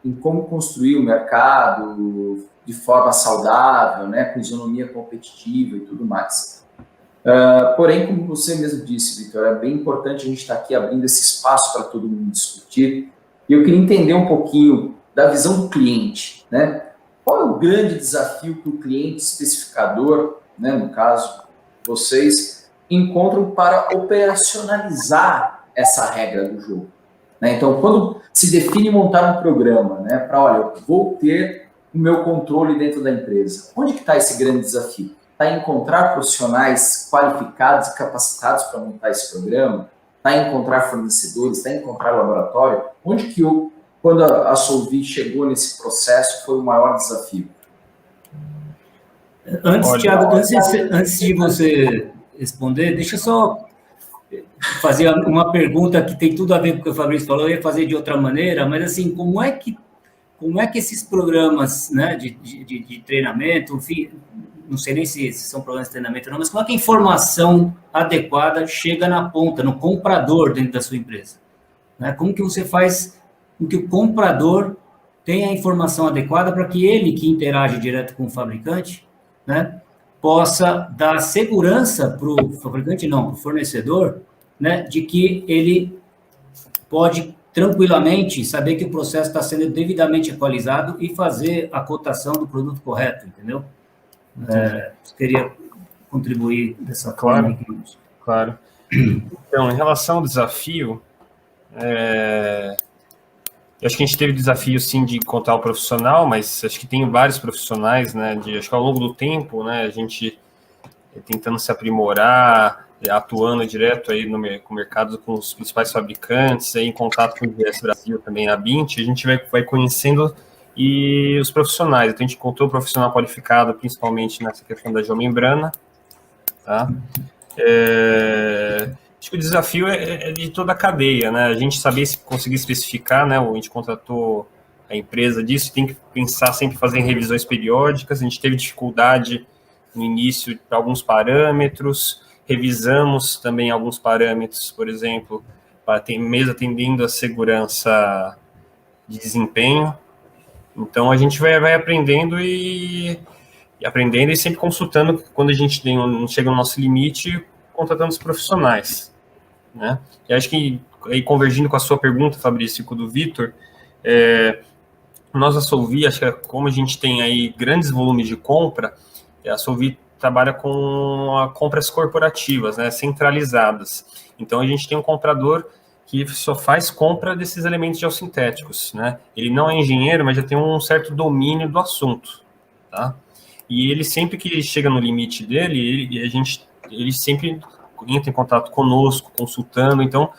em como construir o mercado de forma saudável, né, com isonomia competitiva e tudo mais. Porém, como você mesmo disse, Vitor, é bem importante a gente estar aqui abrindo esse espaço para todo mundo discutir. E eu queria entender um pouquinho da visão do cliente, né? Qual é o grande desafio que o cliente especificador, né, no caso, vocês, encontram para operacionalizar essa regra do jogo? Né? Então, quando se define montar um programa, né, para, olha, eu vou ter o meu controle dentro da empresa, onde que está esse grande desafio? Está em encontrar profissionais qualificados e capacitados para montar esse programa? Está em encontrar fornecedores? Está em encontrar laboratório? Onde que quando a Solvi chegou nesse processo, foi o maior desafio? Thiago, antes de você responder, deixa eu só fazer uma pergunta que tem tudo a ver com o que o Fabrício falou. Eu ia fazer de outra maneira, mas assim, como é que esses programas, né, de treinamento, enfim, não sei nem se são programas de treinamento ou não, mas como é que a informação adequada chega na ponta, no comprador dentro da sua empresa? Né? Como que você faz com que o comprador tenha a informação adequada para que ele, que interage direto com o fabricante, né, possa dar segurança para o fabricante, não, para o fornecedor, né, de que ele pode tranquilamente saber que o processo está sendo devidamente equalizado e fazer a cotação do produto correto, entendeu? Queria contribuir dessa forma. Claro. Então, em relação ao desafio, eu acho que a gente teve desafio, sim, de encontrar o profissional, mas acho que tem vários profissionais, né, acho que ao longo do tempo, né, a gente tentando se aprimorar, atuando direto aí com o mercado, com os principais fabricantes, aí em contato com o IGS Brasil também, a BINT, a gente vai conhecendo e os profissionais. Então, a gente encontrou o profissional qualificado, principalmente nessa questão da geomembrana, tá? Acho que o desafio é de toda a cadeia, né? A gente saber conseguir especificar, né? A gente contratou a empresa disso, tem que pensar sempre fazer revisões periódicas. A gente teve dificuldade no início para alguns parâmetros, revisamos também alguns parâmetros, por exemplo, mesmo atendendo a segurança de desempenho. Então, a gente vai aprendendo e sempre consultando, quando a gente não chega no nosso limite, contratando os profissionais, né? E acho que, aí, convergindo com a sua pergunta, Fabrício, e com o do Vitor, nós, a Solvi, acho que como a gente tem aí grandes volumes de compra, a Solvi trabalha com compras corporativas, né, centralizadas. Então, a gente tem um comprador que só faz compra desses elementos geossintéticos, né? Ele não é engenheiro, mas já tem um certo domínio do assunto, tá? E ele sempre que chega no limite dele, ele sempre entra em contato conosco, consultando. Então,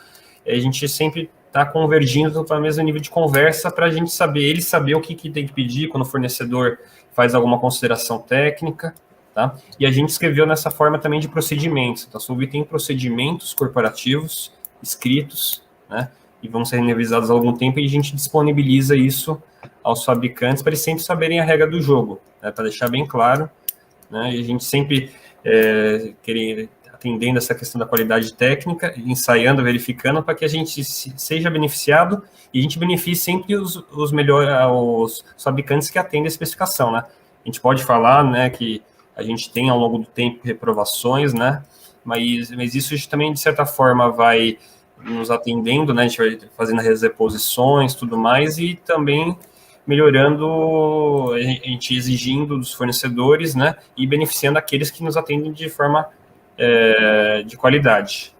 a gente sempre está convergindo para o mesmo nível de conversa para a gente saber, ele saber o que tem que pedir quando o fornecedor faz alguma consideração técnica, tá? E a gente escreveu nessa forma também de procedimentos. Então, a Solvi tem procedimentos corporativos escritos, né? E vão ser revisados há algum tempo e a gente disponibiliza isso aos fabricantes para eles sempre saberem a regra do jogo, né? Para deixar bem claro, né? E a gente sempre atendendo essa questão da qualidade técnica, ensaiando, verificando, para que a gente seja beneficiado e a gente beneficie sempre os fabricantes que atendem a especificação, né? A gente pode falar, né, que a gente tem ao longo do tempo reprovações, né? Mas isso também, de certa forma, vai nos atendendo, né? A gente vai fazendo as reposições, tudo mais, e também melhorando, a gente exigindo dos fornecedores, né? E beneficiando aqueles que nos atendem de forma de qualidade.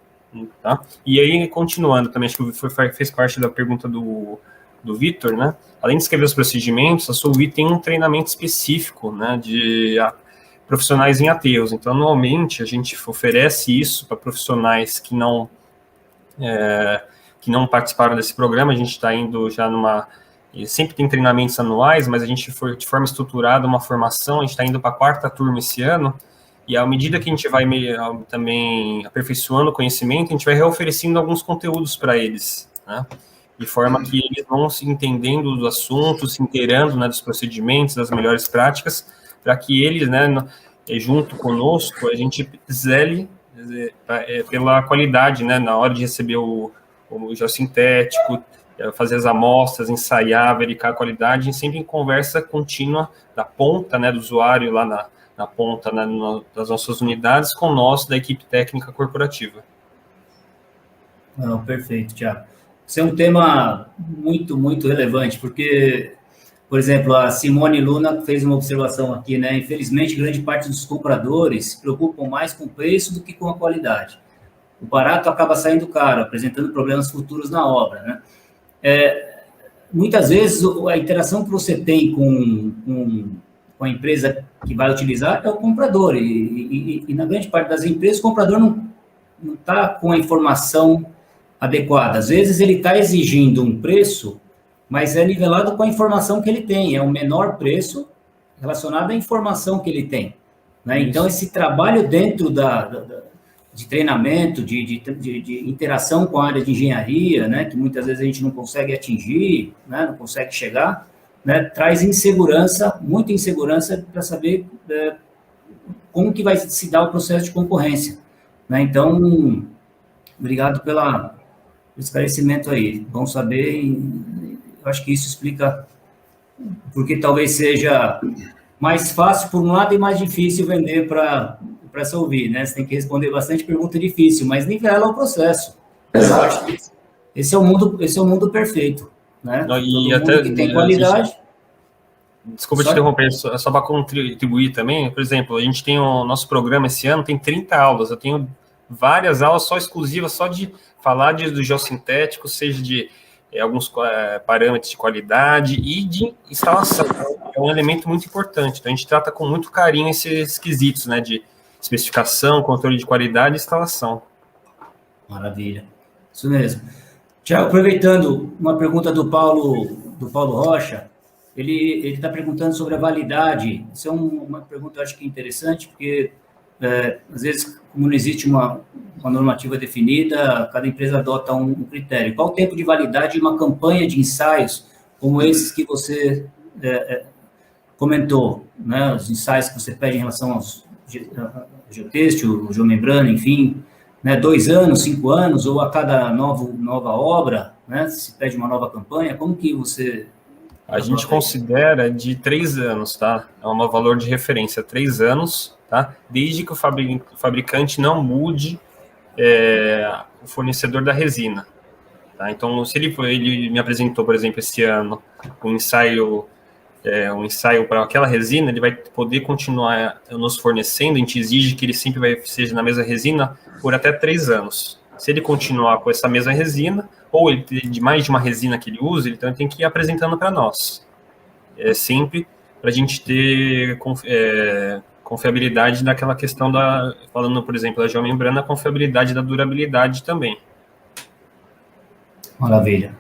Tá? E aí, continuando, também acho que fez parte da pergunta do Vitor, né? Além de escrever os procedimentos, a Solvi tem um treinamento específico, né, de profissionais em aterros. Então, normalmente, a gente oferece isso para profissionais que não participaram desse programa. A gente está indo já sempre tem treinamentos anuais, mas a gente foi de forma estruturada uma formação, a gente está indo para a 4ª turma esse ano, e à medida que a gente vai também aperfeiçoando o conhecimento, a gente vai reoferecendo alguns conteúdos para eles, né? De forma que eles vão se entendendo dos assuntos, se inteirando, né, dos procedimentos, das melhores práticas, para que eles, né, junto conosco, a gente zele pela qualidade, né, na hora de receber o geossintético, fazer as amostras, ensaiar, verificar a qualidade, sempre em conversa contínua da ponta, né, do usuário lá na ponta, né, das nossas unidades, com nós, da equipe técnica corporativa. Não, perfeito, Thiago. Isso é um tema muito, muito relevante, porque, por exemplo, a Simone Luna fez uma observação aqui, né? Infelizmente, grande parte dos compradores se preocupam mais com o preço do que com a qualidade. O barato acaba saindo caro, apresentando problemas futuros na obra, né? Muitas vezes, a interação que você tem com a empresa que vai utilizar é o comprador, e na grande parte das empresas, o comprador não está com a informação adequada. Às vezes, ele está exigindo um preço, mas é nivelado com a informação que ele tem, é o menor preço relacionado à informação que ele tem, né? Então, esse trabalho dentro de treinamento, de interação com a área de engenharia, né, que muitas vezes a gente não consegue atingir, né, não consegue chegar, né, traz insegurança, muita insegurança para saber como que vai se dar o processo de concorrência, né? Então, obrigado pelo esclarecimento aí. Bom saber, eu acho que isso explica porque talvez seja mais fácil por um lado e mais difícil vender para Solvi, né? Você tem que responder bastante pergunta difícil, mas nivela o processo. Exato. Eu acho que esse é o mundo perfeito, né? Não, e todo até mundo que tem qualidade. Desculpa te interromper, só para contribuir também. Por exemplo, a gente tem o nosso programa esse ano, tem 30 aulas. Eu tenho várias aulas só exclusivas, só de falar do geossintético, seja de alguns parâmetros de qualidade e de instalação. É um elemento muito importante. Então, a gente trata com muito carinho esses quesitos, né, de especificação, controle de qualidade e instalação. Maravilha. Isso mesmo. Tiago, aproveitando uma pergunta do Paulo Rocha, ele está perguntando sobre a validade. Isso é uma pergunta, eu acho que interessante, porque às vezes, como não existe uma normativa definida, cada empresa adota um critério. Qual o tempo de validade de uma campanha de ensaios como esses que você comentou, né? Os ensaios que você pede em relação aos geotêxtil, geomembrana, enfim, né? 2 anos, 5 anos, ou a cada nova obra, né? Se pede uma nova campanha, como que você... A gente considera de 3 anos, tá? É um valor de referência, 3 anos, tá? Desde que o fabricante não mude o fornecedor da resina, tá? Então, se ele me apresentou, por exemplo, esse ano um ensaio para aquela resina, ele vai poder continuar nos fornecendo. A gente exige que ele sempre seja na mesma resina por até 3 anos. Se ele continuar com essa mesma resina, ou ele tem mais de uma resina que ele usa, então ele tem que ir apresentando para nós. Sempre para a gente ter confiabilidade daquela questão falando, por exemplo, da geomembrana, a confiabilidade da durabilidade também. Maravilha.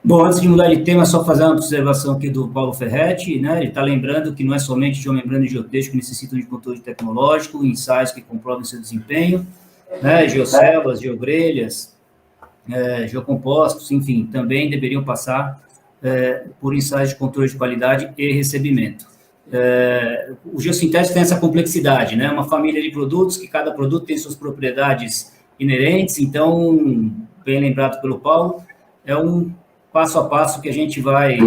Bom, antes de mudar de tema, só fazer uma observação aqui do Paulo Ferretti, né? Ele está lembrando que não é somente geomembrana e geotexto que necessitam de controle tecnológico, ensaios que comprovem seu desempenho, né? Geocélulas, geogrelhas, geocompostos, enfim, também deveriam passar por ensaios de controle de qualidade e recebimento. O geossintético tem essa complexidade, né? Uma família de produtos, que cada produto tem suas propriedades inerentes, então, bem lembrado pelo Paulo, é um passo a passo que a gente vai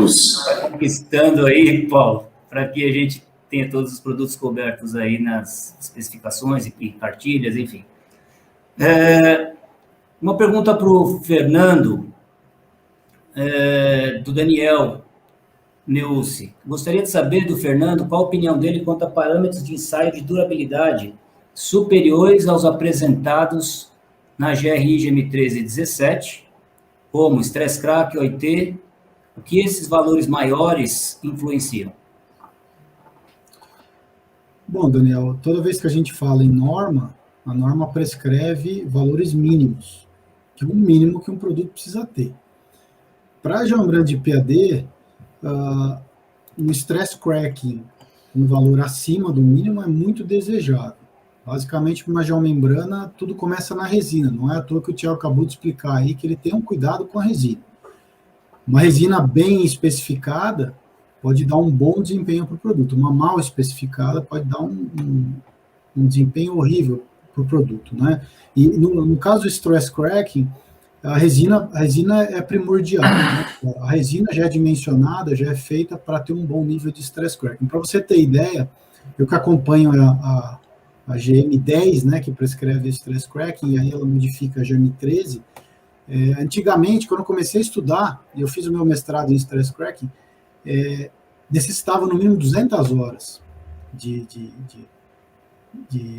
conquistando aí, Paulo, para que a gente tenha todos os produtos cobertos aí nas especificações e cartilhas, enfim. Uma pergunta para o Fernando, do Daniel Neuci. Gostaria de saber do Fernando qual a opinião dele quanto a parâmetros de ensaio de durabilidade superiores aos apresentados na GRI GM1317, como stress crack, OIT, o que esses valores maiores influenciam? Bom, Daniel, toda vez que a gente fala em norma, a norma prescreve valores mínimos, que é o mínimo que um produto precisa ter. Para a geomembrana de PAD, o stress cracking, um valor acima do mínimo, é muito desejável. Basicamente, para uma geomembrana, tudo começa na resina. Não é à toa que o Thiago acabou de explicar aí que ele tem um cuidado com a resina. Uma resina bem especificada pode dar um bom desempenho para o produto. Uma mal especificada pode dar um desempenho horrível para o produto, né? E no caso do stress cracking, a resina é primordial, né? A resina já é dimensionada, já é feita para ter um bom nível de stress cracking. Para você ter ideia, eu que acompanho a GM10, né, que prescreve stress cracking, e aí ela modifica a GM13. Antigamente, quando eu comecei a estudar, e eu fiz o meu mestrado em stress cracking, necessitava no mínimo 200 horas de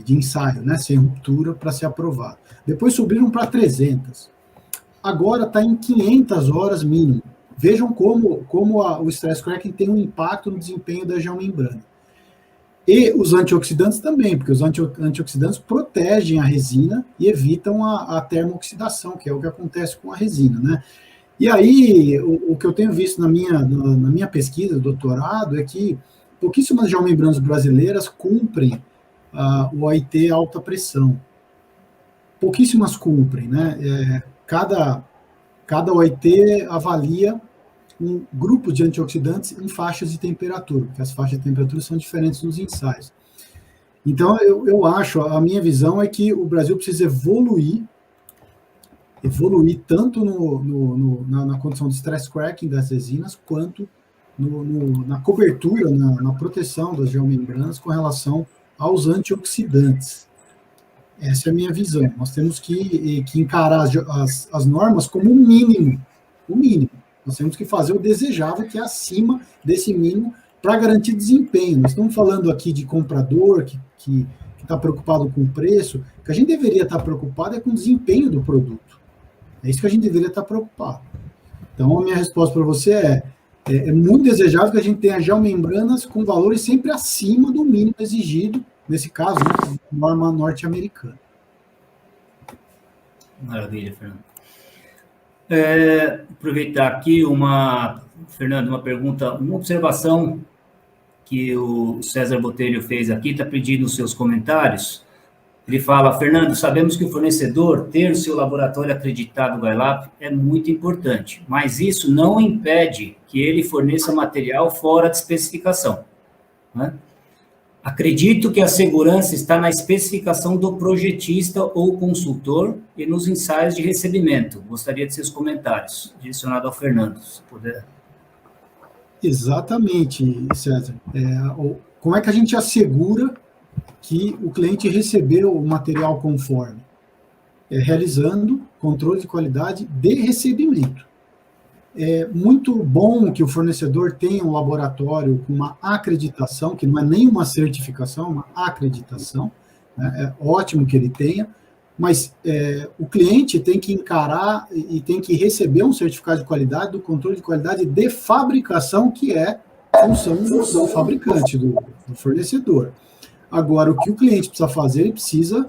ensaio, né, sem ruptura, para ser aprovado. Depois subiram para 300. Agora está em 500 horas mínimo. Vejam como o stress cracking tem um impacto no desempenho da geomembrana. E os antioxidantes também, porque os antioxidantes protegem a resina e evitam a termooxidação, que é o que acontece com a resina, né? E aí, o que eu tenho visto na minha pesquisa, doutorado, é que pouquíssimas geomembranas brasileiras cumprem o OIT alta pressão. Pouquíssimas cumprem, né? Cada OIT avalia um grupo de antioxidantes em faixas de temperatura, porque as faixas de temperatura são diferentes nos ensaios. Então, eu acho, a minha visão é que o Brasil precisa evoluir tanto na condição de stress cracking das resinas, quanto na cobertura, na proteção das geomembranas com relação aos antioxidantes. Essa é a minha visão. Nós temos que encarar as normas como o mínimo. Nós temos que fazer o desejável, que é acima desse mínimo, para garantir desempenho. Nós estamos falando aqui de comprador que está preocupado com o preço. O que a gente deveria estar preocupado é com o desempenho do produto. É isso que a gente deveria estar preocupado. Então, a minha resposta para você é muito desejável que a gente tenha geomembranas com valores sempre acima do mínimo exigido, nesse caso, né, norma norte-americana. Maravilha, Fernando. Aproveitar aqui Fernando, uma pergunta, uma observação que o César Botelho fez aqui, está pedindo os seus comentários. Ele fala: Fernando, sabemos que o fornecedor ter o seu laboratório acreditado GAILAP é muito importante, mas isso não impede que ele forneça material fora de especificação, né? Acredito que a segurança está na especificação do projetista ou consultor e nos ensaios de recebimento. Gostaria de seus comentários, direcionado ao Fernando, se puder. Exatamente, César. Como é que a gente assegura que o cliente recebeu o material conforme? Realizando controle de qualidade de recebimento. É muito bom que o fornecedor tenha um laboratório com uma acreditação, que não é nem uma certificação, uma acreditação, né? É ótimo que ele tenha, mas o cliente tem que encarar e tem que receber um certificado de qualidade do controle de qualidade de fabricação, que é função do fabricante, do fornecedor. Agora, o que o cliente precisa fazer, ele precisa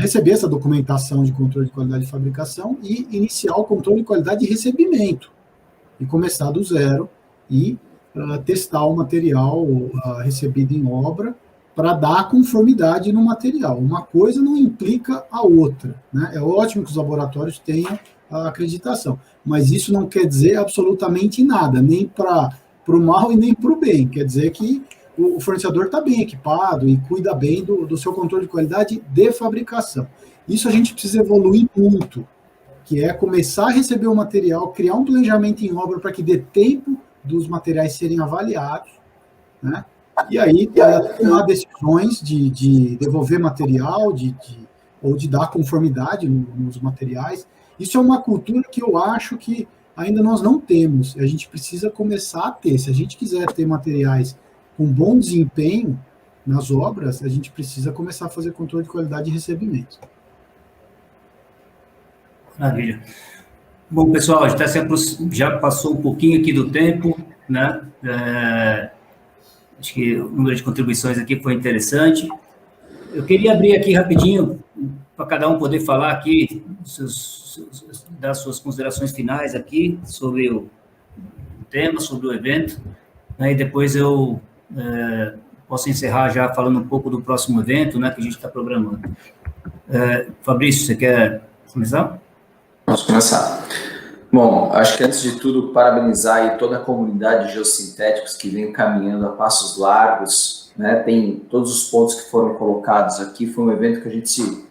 receber essa documentação de controle de qualidade de fabricação e iniciar o controle de qualidade de recebimento, e começar do zero e testar o material recebido em obra para dar conformidade no material. Uma coisa não implica a outra, né? É ótimo que os laboratórios tenham a acreditação, mas isso não quer dizer absolutamente nada, nem para o mal e nem para o bem. Quer dizer que o fornecedor está bem equipado e cuida bem do seu controle de qualidade de fabricação. Isso a gente precisa evoluir muito, que é começar a receber o material, criar um planejamento em obra para que dê tempo dos materiais serem avaliados, né? E aí tomar decisões de devolver material, ou de dar conformidade nos materiais. Isso é uma cultura que eu acho que ainda nós não temos, a gente precisa começar a ter. Se a gente quiser ter materiais com bom desempenho nas obras, a gente precisa começar a fazer controle de qualidade de recebimento. Maravilha. Bom, pessoal, a gente já passou um pouquinho aqui do tempo, né? Acho que o número de contribuições aqui foi interessante. Eu queria abrir aqui rapidinho, para cada um poder falar aqui, dar suas considerações finais aqui sobre o tema, sobre o evento, né? E depois eu posso encerrar já falando um pouco do próximo evento, né, que a gente está programando. Fabrício, você quer começar? Vamos começar. Bom, acho que antes de tudo, parabenizar aí toda a comunidade de geossintéticos que vem caminhando a passos largos, né? Tem todos os pontos que foram colocados aqui. Foi um evento que a gente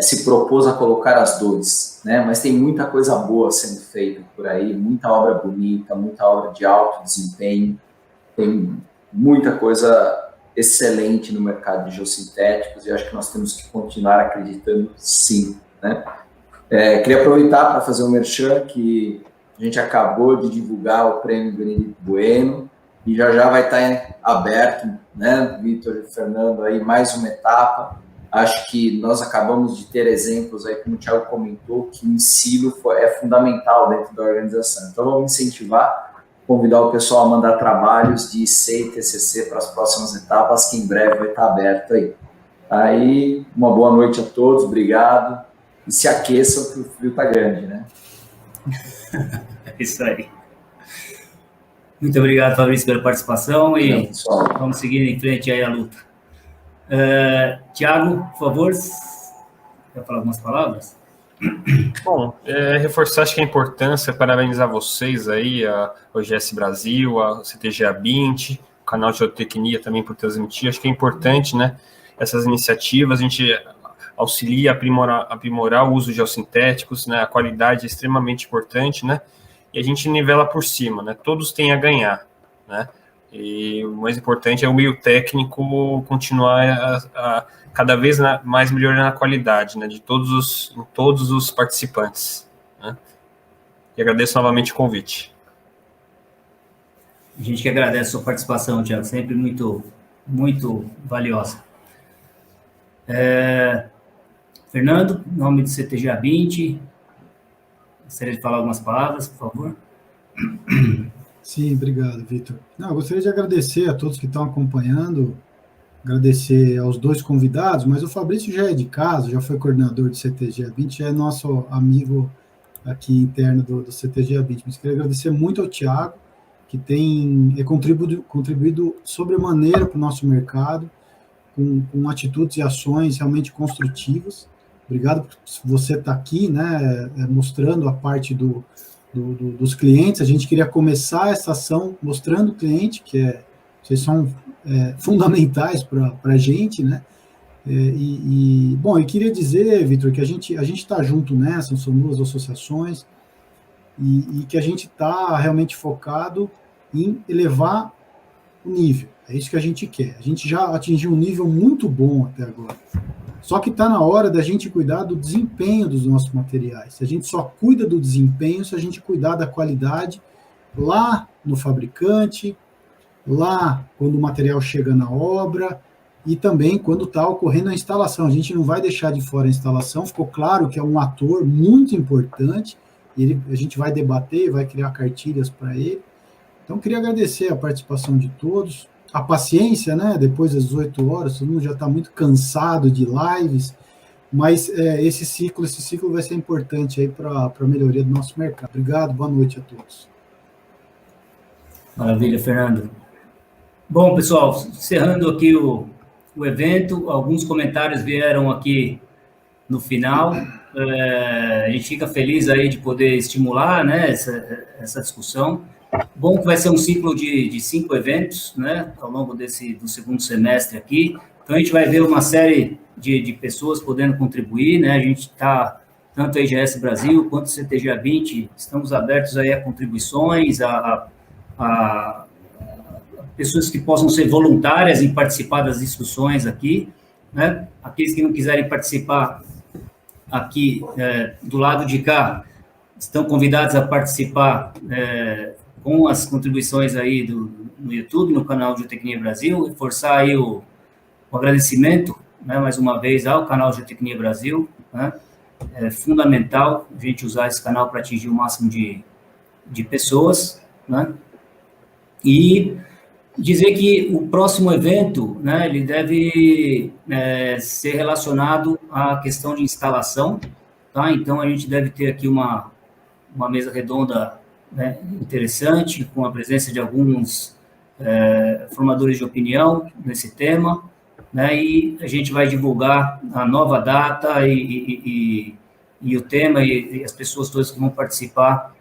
se propôs a colocar as dores, né? Mas tem muita coisa boa sendo feita por aí, muita obra bonita, muita obra de alto desempenho, tem muita coisa excelente no mercado de geossintéticos e acho que nós temos que continuar acreditando sim, né? Queria aproveitar para fazer um merchan que a gente acabou de divulgar o prêmio Benedito Bueno e já vai estar aberto, né, Vitor e Fernando, aí mais uma etapa. Acho que nós acabamos de ter exemplos aí, como o Thiago comentou, que o ensino é fundamental dentro da organização. Então vamos incentivar, convidar o pessoal a mandar trabalhos de IC e TCC para as próximas etapas, que em breve vai estar aberto aí. Aí, uma boa noite a todos, obrigado. E se aqueçam, porque o frio está grande, né? É isso aí. Muito obrigado, Fabrício, pela participação e vamos seguir em frente aí a luta. Tiago, por favor, quer falar algumas palavras? Bom, reforçar acho que a importância, parabenizar vocês aí, a OGS Brasil, a CTG A20, o canal de Geotecnia também por transmitir. Acho que é importante, né, essas iniciativas, a gente auxilia a aprimorar o uso de geossintéticos, né? A qualidade é extremamente importante, né? E a gente nivela por cima, né? Todos têm a ganhar, né? E o mais importante é o meio técnico continuar a cada vez mais melhorando a qualidade, né? De todos os participantes, né? E agradeço novamente o convite. A gente que agradece a sua participação, Tiago, sempre muito, muito valiosa. Fernando, em nome do CTG A20, gostaria de falar algumas palavras, por favor? Sim, obrigado, Vitor. Eu gostaria de agradecer a todos que estão acompanhando, agradecer aos dois convidados, mas o Fabrício já é de casa, já foi coordenador do CTG A20, já é nosso amigo aqui interno do CTG A20, mas queria agradecer muito ao Thiago, que tem contribuído sobremaneira para o nosso mercado, com atitudes e ações realmente construtivas. Obrigado por você estar aqui, né, mostrando a parte dos clientes. A gente queria começar essa ação mostrando o cliente, que vocês são fundamentais para a gente, né? Bom, eu queria dizer, Vitor, que a gente está junto nessa, são duas associações, e que a gente está realmente focado em elevar o nível. É isso que a gente quer. A gente já atingiu um nível muito bom até agora. Só que está na hora da gente cuidar do desempenho dos nossos materiais. A gente só cuida do desempenho se a gente cuidar da qualidade lá no fabricante, lá quando o material chega na obra e também quando está ocorrendo a instalação. A gente não vai deixar de fora a instalação. Ficou claro que é um ator muito importante. A gente vai debater, vai criar cartilhas para ele. Então, queria agradecer a participação de todos. A paciência, né? Depois das 18 horas, todo mundo já está muito cansado de lives, Mas esse ciclo vai ser importante aí para a melhoria do nosso mercado. Obrigado, boa noite a todos. Maravilha, Fernando. Bom, pessoal, encerrando aqui o evento, alguns comentários vieram aqui no final. A gente fica feliz aí de poder estimular, né, essa discussão. Bom que vai ser um ciclo de 5 eventos, né, ao longo do segundo semestre aqui. Então, a gente vai ver uma série de pessoas podendo contribuir, né, a gente está, tanto a IGS Brasil quanto o CTG 20, estamos abertos aí a contribuições, a pessoas que possam ser voluntárias em participar das discussões aqui, né, aqueles que não quiserem participar aqui, do lado de cá, estão convidados a participar com as contribuições aí no YouTube, no canal Geotecnia Brasil, reforçar aí o agradecimento, né, mais uma vez, ao canal Geotecnia Brasil, né, é fundamental a gente usar esse canal para atingir o máximo de pessoas, né, e dizer que o próximo evento, né, ele deve ser relacionado à questão de instalação, tá? Então, a gente deve ter aqui uma mesa redonda, né, interessante, com a presença de alguns formadores de opinião nesse tema, né, e a gente vai divulgar a nova data e o tema e as pessoas todas que vão participar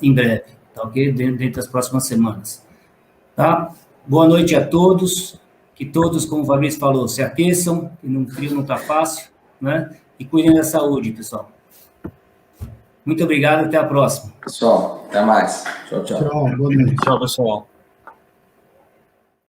em breve, tá ok? Dentro das próximas semanas. Tá? Boa noite a todos, que todos, como o Fabrício falou, se aqueçam, que no frio não está fácil, né? E cuidem da saúde, pessoal. Muito obrigado, até a próxima. Pessoal, até mais. Tchau, tchau. Tchau, boa noite. Tchau, pessoal.